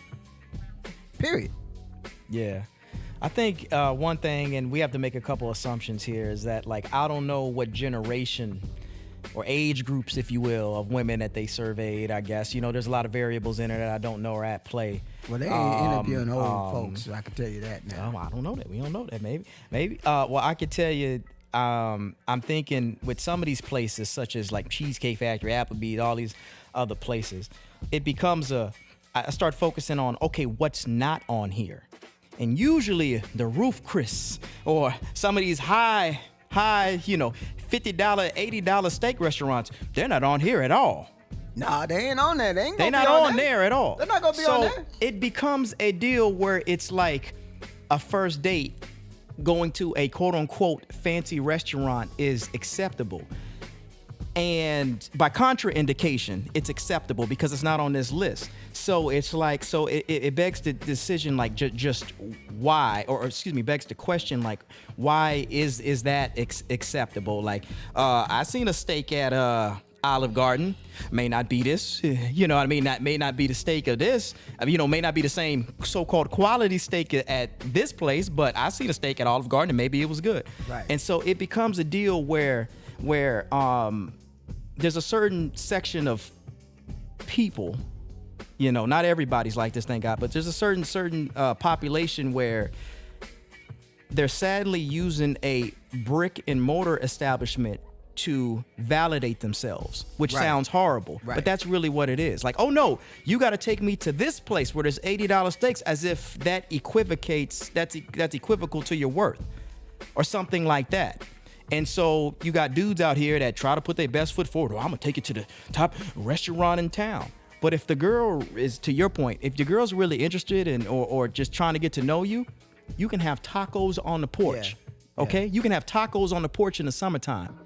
Period. Yeah. I think one thing, and we have to make a couple assumptions here, is that, like, I don't know what generation or age groups, if you will, of women that they surveyed, I guess. There's a lot of variables in there that I don't know are at play. Well, they ain't interviewing old folks, so I can tell you that now. I don't know that. We don't know that. Maybe. Well, I could tell you, I'm thinking with some of these places, such as like Cheesecake Factory, Applebee's, all these other places, it becomes I start focusing on, okay, what's not on here? And usually the Roof Chris or some of these high, $50, $80 steak restaurants, they're not on here at all. Nah, they ain't on there. They're not on there at all. They're not gonna be on there. So it becomes a deal where it's like a first date going to a quote unquote fancy restaurant is acceptable. And by contraindication, it's acceptable because it's not on this list. So it's like, it begs the decision, like just why, or excuse me, begs the question, like, why is that acceptable? Like, I seen a steak at Olive Garden. May not be this, you know what I mean? That may not be the steak of this, may not be the same so-called quality steak at this place, but I seen a steak at Olive Garden and maybe it was good. Right. And so it becomes a deal where there's a certain section of people, not everybody's like this, thank God, but there's a certain population where they're sadly using a brick and mortar establishment to validate themselves, which sounds horrible, but that's really what it is. Like, oh no, you got to take me to this place where there's $80 steaks, as if that equivocates, that's equivocal to your worth or something like that. And so you got dudes out here that try to put their best foot forward. Oh, I'm gonna take it to the top restaurant in town. But if the girl is, to your point, if the girl's really interested in or just trying to get to know you, you can have tacos on the porch. Yeah. Okay? You can have tacos on the porch in the summertime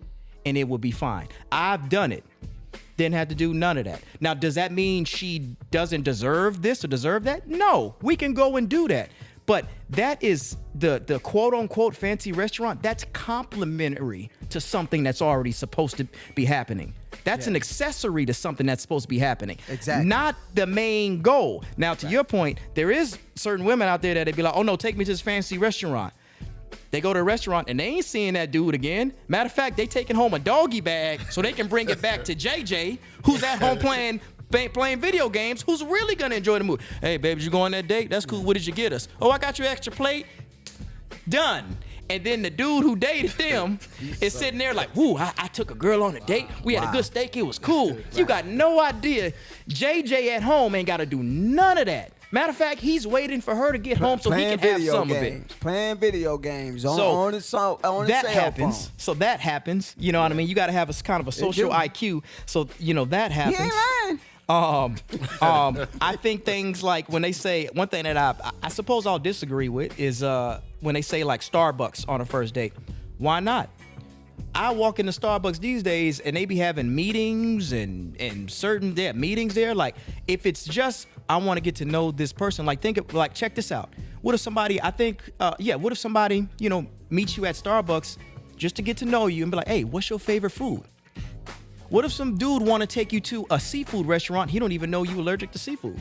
and it will be fine. I've done it. Didn't have to do none of that. Now, does that mean she doesn't deserve this or deserve that? No, we can go and do that. But that is the quote unquote fancy restaurant. That's complimentary to something that's already supposed to be happening. That's an accessory to something that's supposed to be happening. Exactly. Not the main goal. Now, to your point, there is certain women out there that they'd be like, oh no, take me to this fancy restaurant. They go to a restaurant and they ain't seeing that dude again. Matter of fact, they taking home a doggy bag so they can bring it back to JJ, who's at home playing video games, who's really gonna enjoy the movie. Hey, baby, you go on that date? That's cool. What did you get us? Oh, I got you an extra plate. Done. And then the dude who dated them is sitting there like, woo, I took a girl on a date. We had a good steak. It was cool. You got no idea. JJ at home ain't got to do none of that. Matter of fact, he's waiting for her to get home so he can have some of it. Playing video games on the cell phone. So that happens. You know what I mean? You got to have a kind of a social IQ. So, that happens. He ain't lying. I think things like when they say, one thing that I suppose I'll disagree with is when they say like Starbucks on a first date. Why not? I walk into Starbucks these days and they be having meetings and certain meetings there. Like if it's just, I want to get to know this person. Like check this out. What if somebody, what if somebody, meets you at Starbucks just to get to know you and be like, hey, what's your favorite food? What if some dude want to take you to a seafood restaurant? He don't even know you allergic to seafood.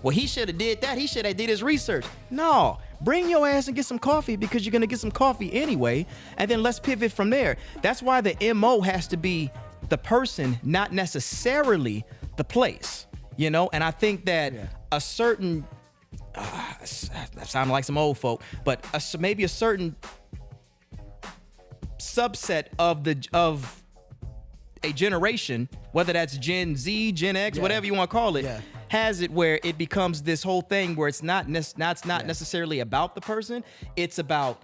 Well, he should have did that. He should have did his research. No, bring your ass and get some coffee because you're going to get some coffee anyway. And then let's pivot from there. That's why the MO has to be the person, not necessarily the place, And I think that a certain, that sounded like some old folk, but maybe a certain subset of a generation, whether that's Gen Z, Gen X, whatever you want to call it, has it where it becomes this whole thing where it's not necessarily about the person, it's about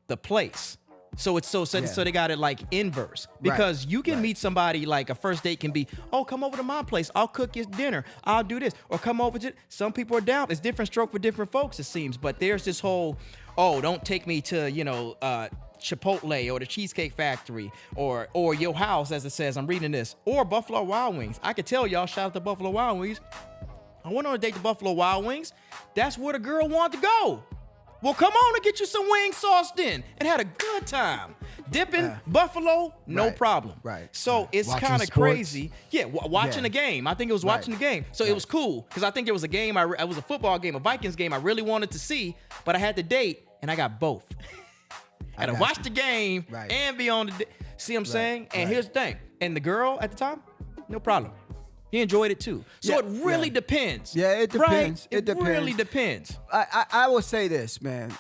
the place. So it's so they got it like inverse because you can meet somebody like a first date can be, oh, come over to my place, I'll cook you dinner, I'll do this, or come over to. Some people are down. It's different stroke for different folks, it seems. But there's this whole, oh, don't take me to Chipotle or the Cheesecake Factory or your house, as it says. I'm reading this, or Buffalo Wild Wings. I could tell y'all, shout out to Buffalo Wild Wings. I went on a date to Buffalo Wild Wings. That's where the girl wanted to go. Well, come on and get you some wing sauce then, and had a good time. Dipping Buffalo, no problem. Right. So it's kind of crazy. Yeah, watching a game. I think it was watching the game. So it was cool because I think there was a game. It was a football game, a Vikings game I really wanted to see, but I had the date and I got both. I had to watch the game and be on the date. See what I'm saying? And here's the thing. And the girl at the time, no problem. He enjoyed it too. So it really depends. Yeah, it depends. Right? It really depends. I will say this, man.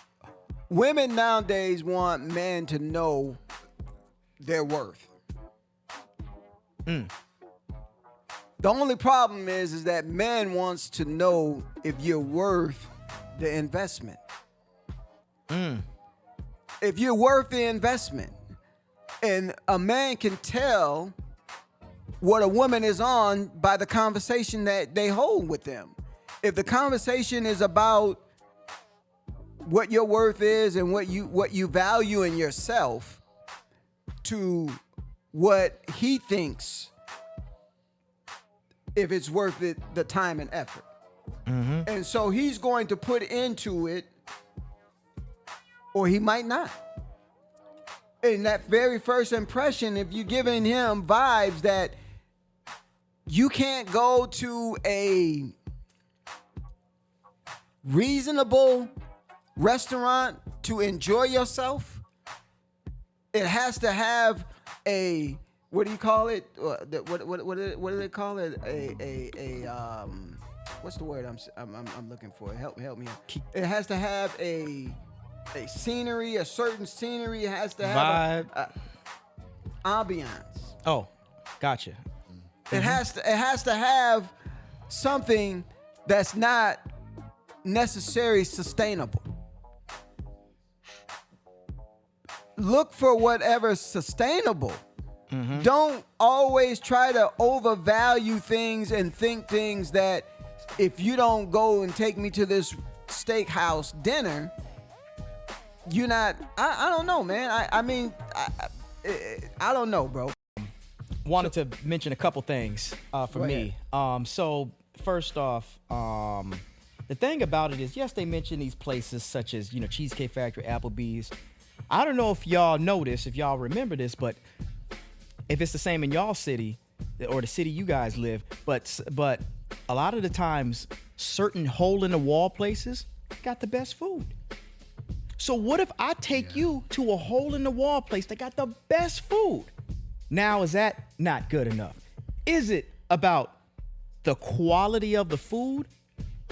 Women nowadays want men to know their worth. The only problem is that man wants to know if you're worth the investment. If you're worth the investment. And a man can tell what a woman is on by the conversation that they hold with them. If the conversation is about what your worth is and what you value in yourself to what he thinks if it's worth it, the time and effort. And so he's going to put into it, or he might not. In that very first impression, if you're giving him vibes that you can't go to a reasonable restaurant to enjoy yourself, it has to have a, what do you call it? What do they call it? What's the word I'm looking for? Help me out. It has to have a scenery, a certain scenery. It has to have Vibe. Ambiance. Oh, gotcha. It has to have something that's not necessarily sustainable. Look for whatever's sustainable. Don't always try to overvalue things and think things that if you don't go and take me to this steakhouse dinner, you're not. I don't know, man. I mean, I don't know, bro. Wanted to mention a couple things for me. So first off, the thing about it is, yes, they mention these places such as, Cheesecake Factory, Applebee's. I don't know if y'all know this, if y'all remember this, but if it's the same in y'all city or the city you guys live, but a lot of the times, certain hole-in-the-wall places got the best food. So what if I take you to a hole-in-the-wall place that got the best food? Now, is that not good enough? Is it about the quality of the food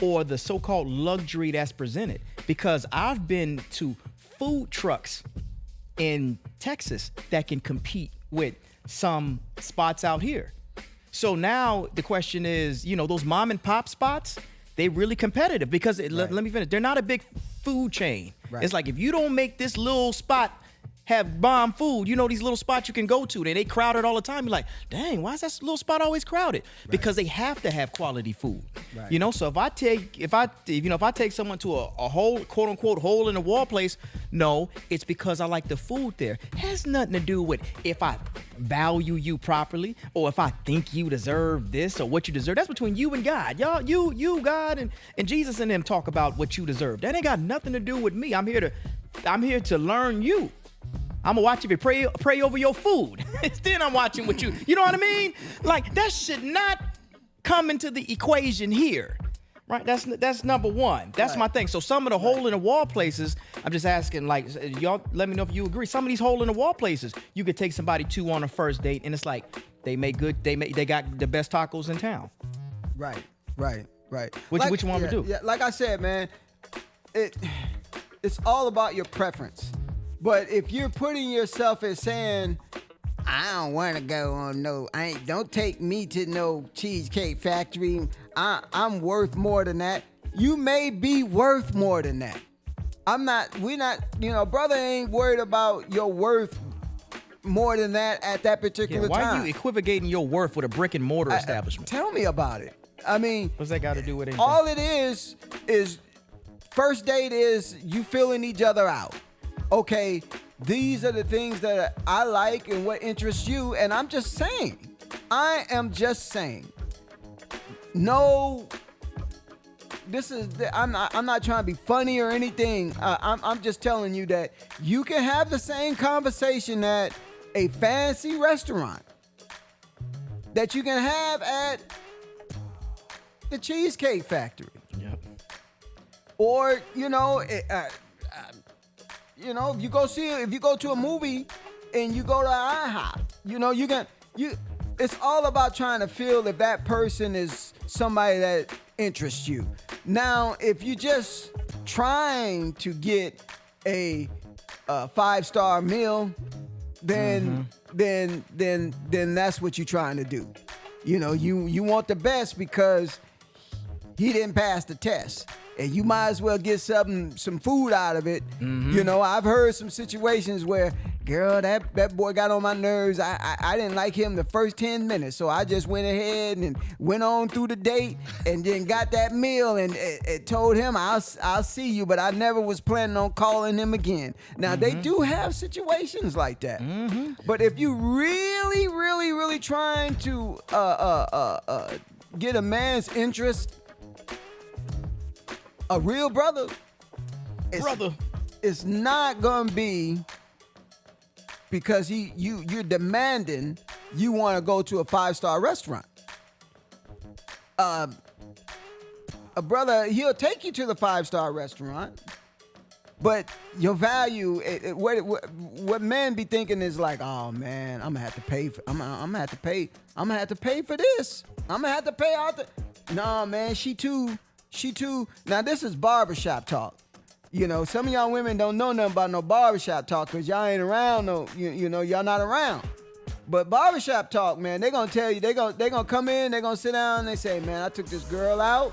or the so-called luxury that's presented? Because I've been to food trucks in Texas that can compete with some spots out here. So now the question is, those mom and pop spots, they really competitive because let me finish. They're not a big food chain. Right. It's like if you don't make this little spot have bomb food, these little spots you can go to, they crowded all the time. You're like, dang, why is that little spot always crowded? Right. Because they have to have quality food. Right. So if I take someone to a whole, quote unquote, hole in the wall place, no, it's because I like the food there. It has nothing to do with if I value you properly or if I think you deserve this or what you deserve. That's between you and God. Y'all, you, God, and Jesus and them talk about what you deserve. That ain't got nothing to do with me. I'm here to learn you. I'm gonna watch if you pray over your food. Then I'm watching with you. You know what I mean? Like, that should not come into the equation here, right? That's number one. That's my thing. So some of the hole in the wall places, I'm just asking, like, y'all let me know if you agree. Some of these hole in the wall places, you could take somebody to on a first date, and it's like they got the best tacos in town. Right. Which one would do? Yeah, like I said, man, it's all about your preference. But if you're putting yourself as saying, I don't want to go on don't take me to no Cheesecake Factory. I'm worth more than that. You may be worth more than that. We're not, brother ain't worried about your worth more than that at that particular time. Why are you equivocating your worth with a brick and mortar establishment? Tell me about it. I mean, what's that got to do with anything? All it is first date is you filling each other out. Okay, these are the things that I like and what interests you, and I am just saying. No, I'm not trying to be funny or anything. I'm just telling you that you can have the same conversation at a fancy restaurant that you can have at the Cheesecake Factory. Yep. Or, if you go to a movie and you go to IHOP, it's all about trying to feel if that person is somebody that interests you. Now, if you're just trying to get a 5-star meal, then that's what you're trying to do. You know, you want the best because he didn't pass the test. And you might as well get some food out of it. You know, I've heard some situations where, girl, that boy got on my nerves. I didn't like him the first 10 minutes, so I just went ahead and went on through the date and then got that meal and told him I'll see you, but I never was planning on calling him again. Now, they do have situations like that. But if you really, really, really trying to get a man's interest, a real brother, it's not gonna be because you're demanding you want to go to a 5-star restaurant. A brother, he'll take you to the 5-star restaurant, but your value, what men be thinking is like, oh man, I'm gonna have to pay for, I'm gonna have to pay for this. I'm gonna have to pay out the. Nah, man, she too. Now this is barbershop talk. You know, some of y'all women don't know nothing about no barbershop talk because y'all ain't around. No, you know, y'all not around. But barbershop talk, man, they gonna tell you, they gonna come in, they gonna sit down, and they say, man, I took this girl out.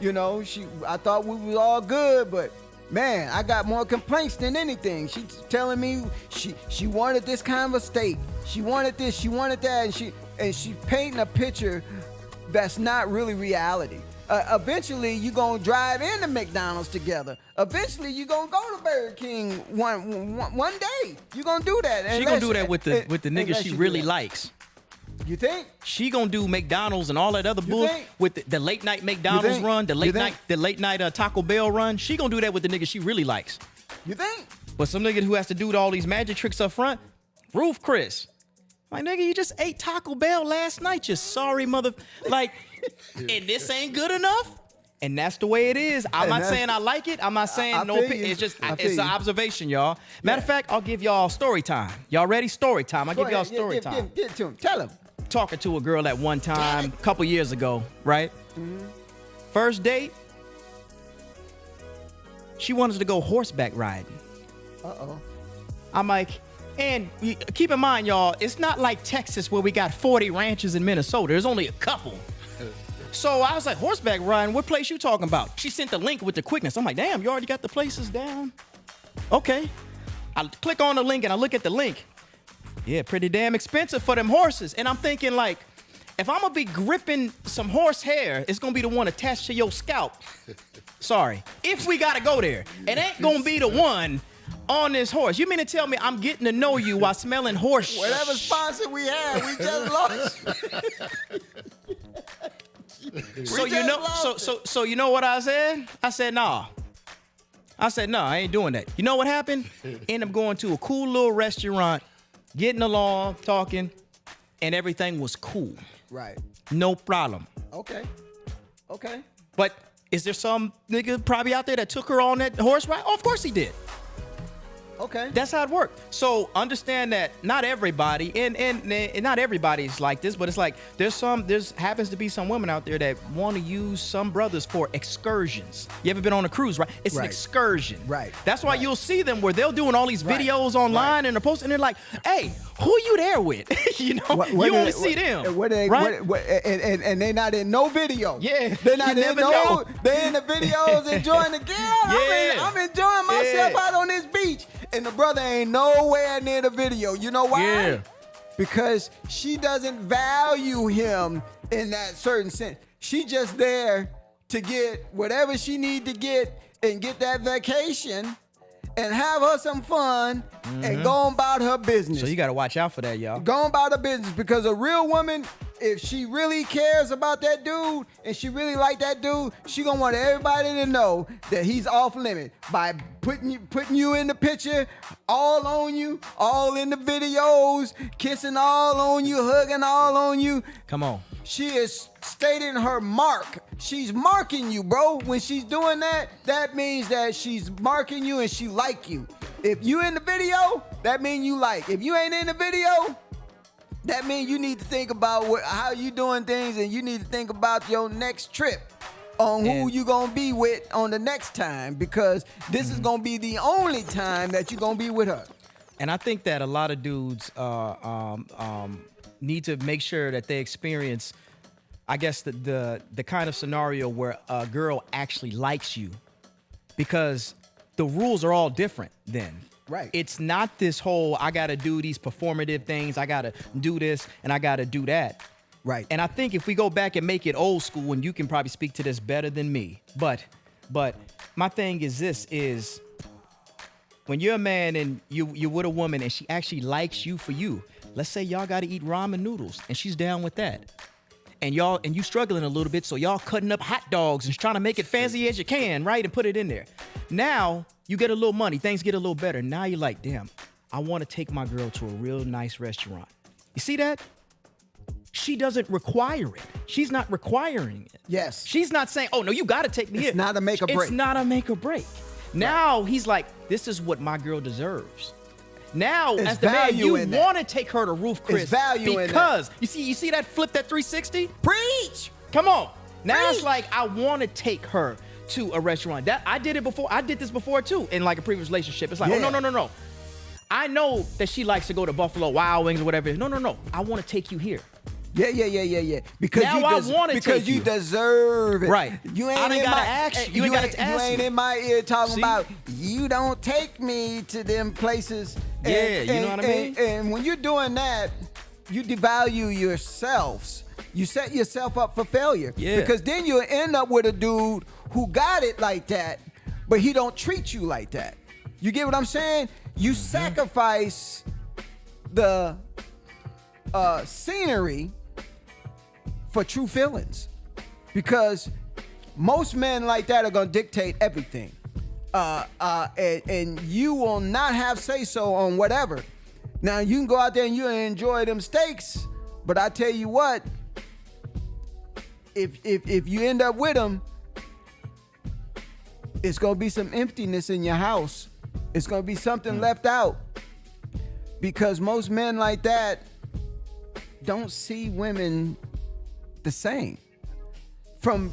You know, I thought we was all good, but man, I got more complaints than anything. She's telling me she wanted this kind of a steak. She wanted this, she wanted that, and she painting a picture that's not really reality. Eventually, you're going to drive into McDonald's together. Eventually, you're going to go to Burger King one day. You're going to do that. She going to do that with the nigga she really likes. You think? She going to do McDonald's and all that other bull with the late night McDonald's run, the late night Taco Bell run. She going to do that with the nigga she really likes. You think? But some nigga who has to do all these magic tricks up front, Roof Chris. Like, nigga, you just ate Taco Bell last night, you sorry mother. Like, and this ain't good enough? And that's the way it is. I'm not saying I like it. I'm not saying no. It's just, it's an observation, y'all. Matter of fact, I'll give y'all story time. Y'all ready? Story time. I'll give y'all story time. Get to him. Tell him. Talking to a girl at one time, a couple years ago, right? First date, she wanted to go horseback riding. Uh-oh. I'm like, and keep in mind, y'all, it's not like Texas where we got 40 ranches in Minnesota. There's only a couple. So I was like, horseback riding, what place you talking about? She sent the link with the quickness. I'm like, damn, you already got the places down? Okay. I click on the link and I look at the link. Yeah, pretty damn expensive for them horses. And I'm thinking like, if I'm gonna be gripping some horse hair, it's gonna be the one attached to your scalp. Sorry. If we gotta go there, it ain't gonna be the one on this horse. You mean to tell me I'm getting to know you while smelling horse? Whatever sponsor we had, we just lost. So you know what I said? I said, nah. I ain't doing that. You know what happened? End up going to a cool little restaurant, getting along, talking, and everything was cool. Right. No problem. Okay. But is there some nigga probably out there that took her on that horse ride? Oh, of course he did. Okay. That's how it worked. So understand that not everybody, and not everybody's like this, but it's like there's happens to be some women out there that want to use some brothers for excursions. You ever been on a cruise, right? It's an excursion. Right. That's why you'll see them where they're doing all these videos online and they're posting, and they're like, hey, who you there with? You know, you only see them. Right? And they're not in no video. Yeah. They're not in no, they're in the videos enjoying the game. Yeah. I'm enjoying myself out on this beach. And the brother ain't nowhere near the video. You know why? Yeah. Because she doesn't value him in that certain sense. She just there to get whatever she need to get and get that vacation and have her some fun and go on about her business. So you got to watch out for that, y'all. Go on about her business, because a real woman, if she really cares about that dude and she really like that dude, she gonna want everybody to know that he's off limit by putting you in the picture, all on you, all in the videos, kissing all on you, hugging all on you. Come on. She is stating her mark. She's marking you, bro. When she's doing that, that means that she's marking you and she like you. If you in the video, that means you like. If you ain't in the video, that means you need to think about how you doing things, and you need to think about your next trip on who you gonna be with on the next time, because this is gonna be the only time that you gonna be with her. And I think that a lot of dudes need to make sure that they experience, I guess, the kind of scenario where a girl actually likes you, because the rules are all different then. Right. It's not this whole, I got to do these performative things, I got to do this, and I got to do that. Right. And I think if we go back and make it old school, and you can probably speak to this better than me, but my thing is this, is when you're a man and you're with a woman and she actually likes you for you, let's say y'all got to eat ramen noodles and she's down with that. And you struggling a little bit, so y'all cutting up hot dogs and trying to make it fancy as you can, right? And put it in there. Now you get a little money, things get a little better. Now you're like, damn, I want to take my girl to a real nice restaurant. You see that? She doesn't require it. She's not requiring it. Yes. She's not saying, oh no, you got to take me here. It's not a make or break. It's not a make or break. Now he's like, this is what my girl deserves. Now, It's as the man, value you in that. want to take her to Roof Chris. It's value in that. Because you see that flip, that 360? Preach. Come on. Now Preach. it's like, I want to take her to a restaurant. That I did it before. I did this before too in like a previous relationship. It's like, Yeah. oh no. I know that she likes to go to Buffalo Wild Wings or whatever. No. I want to take you here. Yeah. Because Now I wanna because take you you. deserve it. Right. You ain't I done in gotta my ask you. You ain't gotta ask ain't me. in my ear talking See? about you don't take me to them places. Yeah, you know what I mean? And when you're doing that, you devalue yourselves. You set yourself up for failure. Yeah. Because then you'll end up with a dude who got it like that, but he don't treat you like that. You get what I'm saying? You sacrifice the scenery for true feelings, because most men like that are gonna dictate everything, and you will not have say so on whatever. Now you can go out there and you enjoy them steaks, but I tell you what, if you end up with them, it's gonna be some emptiness in your house. It's gonna be something left out, because most men like that don't see women the same. From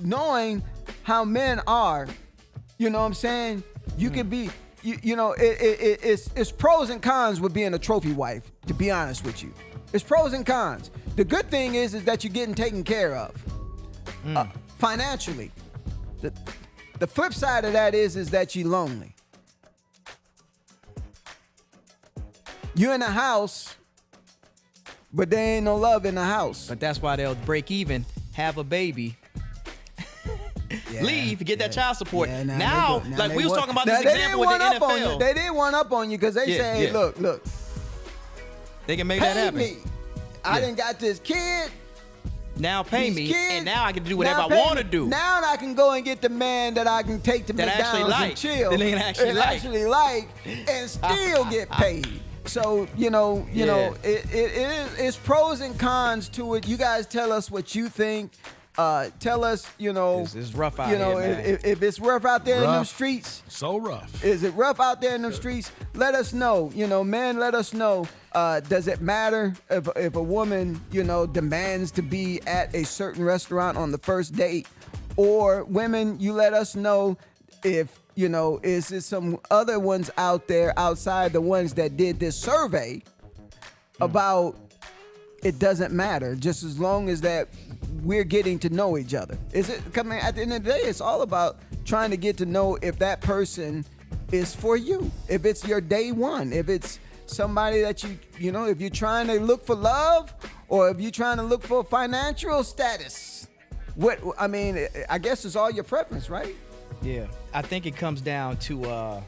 knowing how men are, you know what I'm saying? You can be, it's pros and cons with being a trophy wife, to be honest with you. It's pros and cons. The good thing is that you're getting taken care of financially. The flip side of that is that you're lonely. You're in a house, but there ain't no love in the house. But that's why they'll break even, have a baby, leave, get that child support. Yeah, now, they like we was want- talking about now, this they example didn't with the one up on you. NFL. They didn't one up on you because they Yeah, say, hey, yeah. look, They can make that pay happen. me. I Yeah. done got this kid. Now pay these me, kids, and now I can do whatever now I pay want to me. do. Now I can go and get the man that I can take to That I actually McDonald's like. and chill. That they can actually and like. actually like, and still get paid. So it's pros and cons to it. You guys tell us what you think. Tell us, It's rough out here, man. if it's rough out there in them Rough. streets. So rough. Is it rough out there in them streets? Let us know. Men, let us know. Does it matter if a woman, demands to be at a certain restaurant on the first date? Or women, you let us know if, is there some other ones out there outside the ones that did this survey about it doesn't matter, just as long as that we're getting to know each other. Is it coming at the end of the day? It's all about trying to get to know if that person is for you, if it's your day one, if it's somebody that if you're trying to look for love, or if you're trying to look for financial status. I guess it's all your preference, right? Yeah, I think it comes down to, I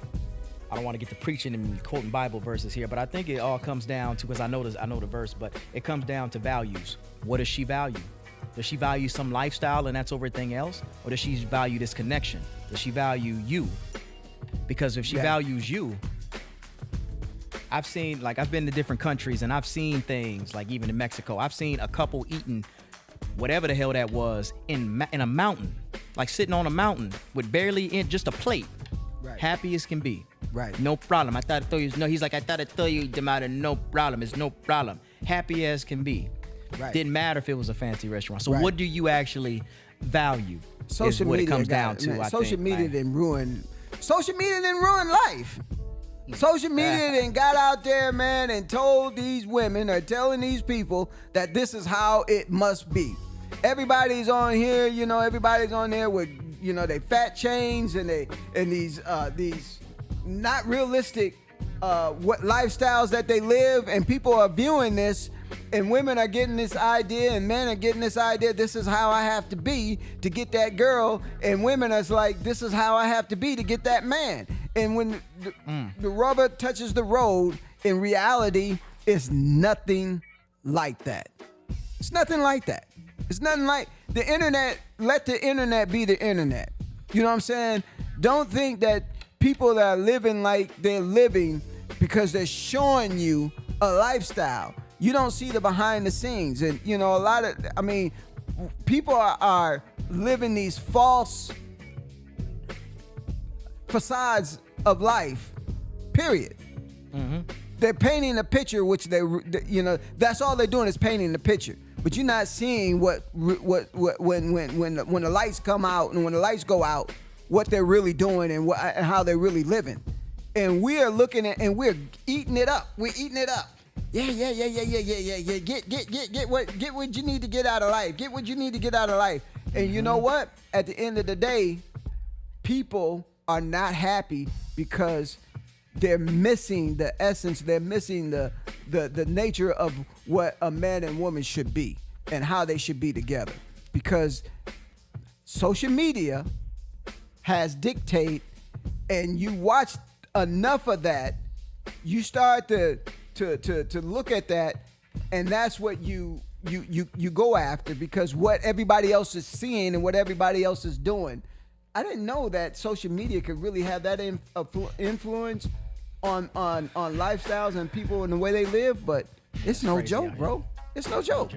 don't want to get to preaching and quoting Bible verses here, but I think it all comes down to, because I know the verse, but it comes down to values. What does she value? Does she value some lifestyle and that's over everything else? Or does she value this connection? Does she value you? Because if she values you, I've been to different countries and I've seen things, like even in Mexico, I've seen a couple eating whatever the hell that was in a mountain, like sitting on a mountain with barely in just a plate, Right. happy as can be. Right. No problem. I thought I told you. No, he's like, I thought I told you the matter. No problem. It's no problem. Happy as can be. Right. Didn't matter if it was a fancy restaurant. So Right. what do you actually value? Social is what media it comes down to. man, I social think, media man. didn't ruin. Social media didn't ruin life. Social media then got out there, man, and told these women or telling these people that this is how it must be. Everybody's on here, everybody's on there with, they fat chains and these not realistic what lifestyles that they live, and people are viewing this, and women are getting this idea and men are getting this idea, this is how I have to be to get that girl, and women are like, this is how I have to be to get that man. And when the rubber touches the road, in reality, it's nothing like that. It's nothing like that. It's nothing like the internet. Let the internet be the internet. You know what I'm saying? Don't think that people that are living like they're living because they're showing you a lifestyle. You don't see the behind the scenes. And, people are living these false facades of life, period. Mm-hmm. They're painting a picture, which that's all they're doing is painting the picture. But you're not seeing when the lights come out and when the lights go out, what they're really doing and how they're really living. And we are looking at and we're eating it up. We're eating it up. Yeah. Get what you need to get out of life. Get what you need to get out of life. And you know what? At the end of the day, people are not happy because they're missing the essence. They're missing the nature of what a man and woman should be and how they should be together. Because social media has dictate, and you watch enough of that, you start to look at that, and that's what you go after, because what everybody else is seeing and what everybody else is doing. I didn't know that social media could really have that influence on lifestyles and people and the way they live, but it's no joke, bro. It's no joke.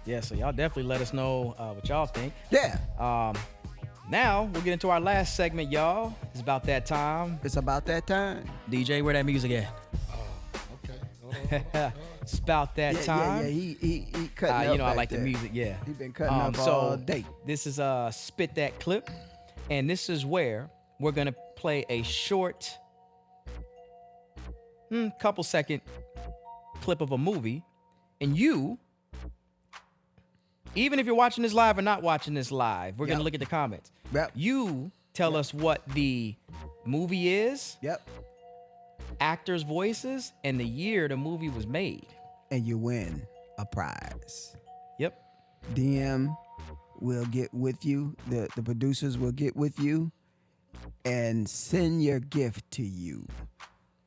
Yeah, so y'all definitely let us know what y'all think. Yeah. Now we'll get into our last segment, y'all. It's about that time. It's about that time. DJ, where that music at? Okay. It's about that time. Yeah. He cutting up. I like there. the music. Yeah. He been cutting up all day. This is Spit That Clip, and this is where we're gonna play a short, couple second clip of a movie, and you. Even if you're watching this live or not watching this live, we're going to look at the comments. Yep. You tell us what the movie is, Yep. actors' voices, and the year the movie was made. And you win a prize. Yep. DM will get with you. The producers will get with you and send your gift to you.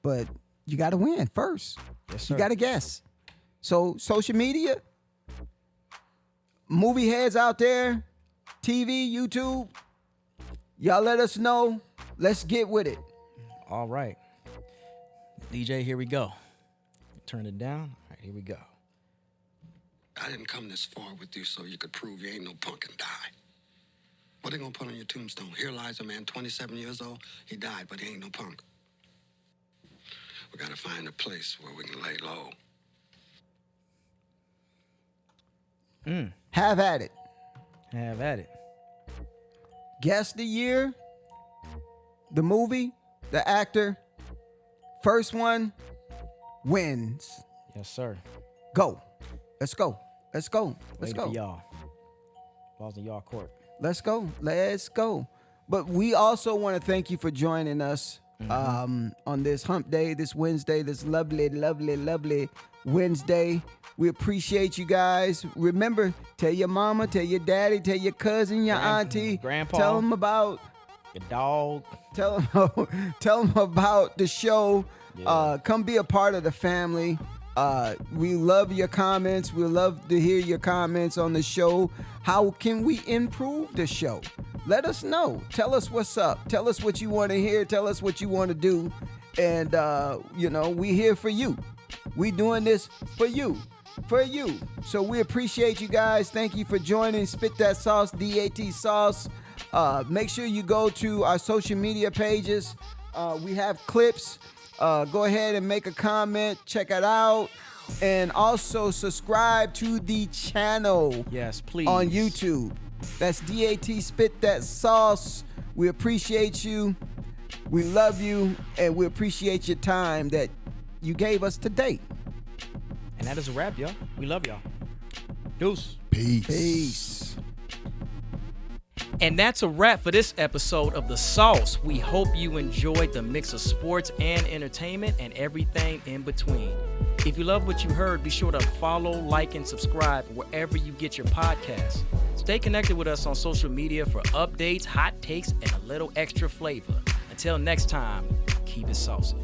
But you got to win first. Yes, sir. You got to guess. So social media, movie heads out there, TV, YouTube, y'all let us know. Let's get with it. All right. DJ, here we go. Turn it down. All right, here we go. I didn't come this far with you so you could prove you ain't no punk and die. What they gonna put on your tombstone? Here lies a man, 27 years old. He died, but he ain't no punk. We gotta find a place where we can lay low. Have at it. Have at it. Guess the year, the movie, the actor. First one wins. Yes, sir. Go. Let's go. Let's go. Let's Waiting go. for y'all. Balls in y'all court. Let's go. Let's go. But we also want to thank you for joining us on this hump day, this Wednesday, this lovely, lovely, lovely Wednesday. We appreciate you guys. Remember, tell your mama, tell your daddy, tell your cousin, your auntie, grandpa, tell them about your dog. Tell them about the show. Yeah. Come be a part of the family. We love your comments. We love to hear your comments on the show. How can we improve the show? Let us know. Tell us what's up. Tell us what you want to hear. Tell us what you want to do. And, we here for you. We doing this for you. For you. So we appreciate you guys. Thank you for joining Spit That Sauce, DAT Sauce. Make sure you go to our social media pages. We have clips. Go ahead and make a comment. Check it out. And also subscribe to the channel. Yes, please. On YouTube. That's DAT Spit That Sauce. We appreciate you. We love you, and we appreciate your time that you gave us today. And that is a wrap, y'all. We love y'all. Deuce. Peace. Peace. And that's a wrap for this episode of The Sauce. We hope you enjoyed the mix of sports and entertainment and everything in between. If you love what you heard, be sure to follow, like, and subscribe wherever you get your podcasts. Stay connected with us on social media for updates, hot takes, and a little extra flavor. Until next time, keep it saucy.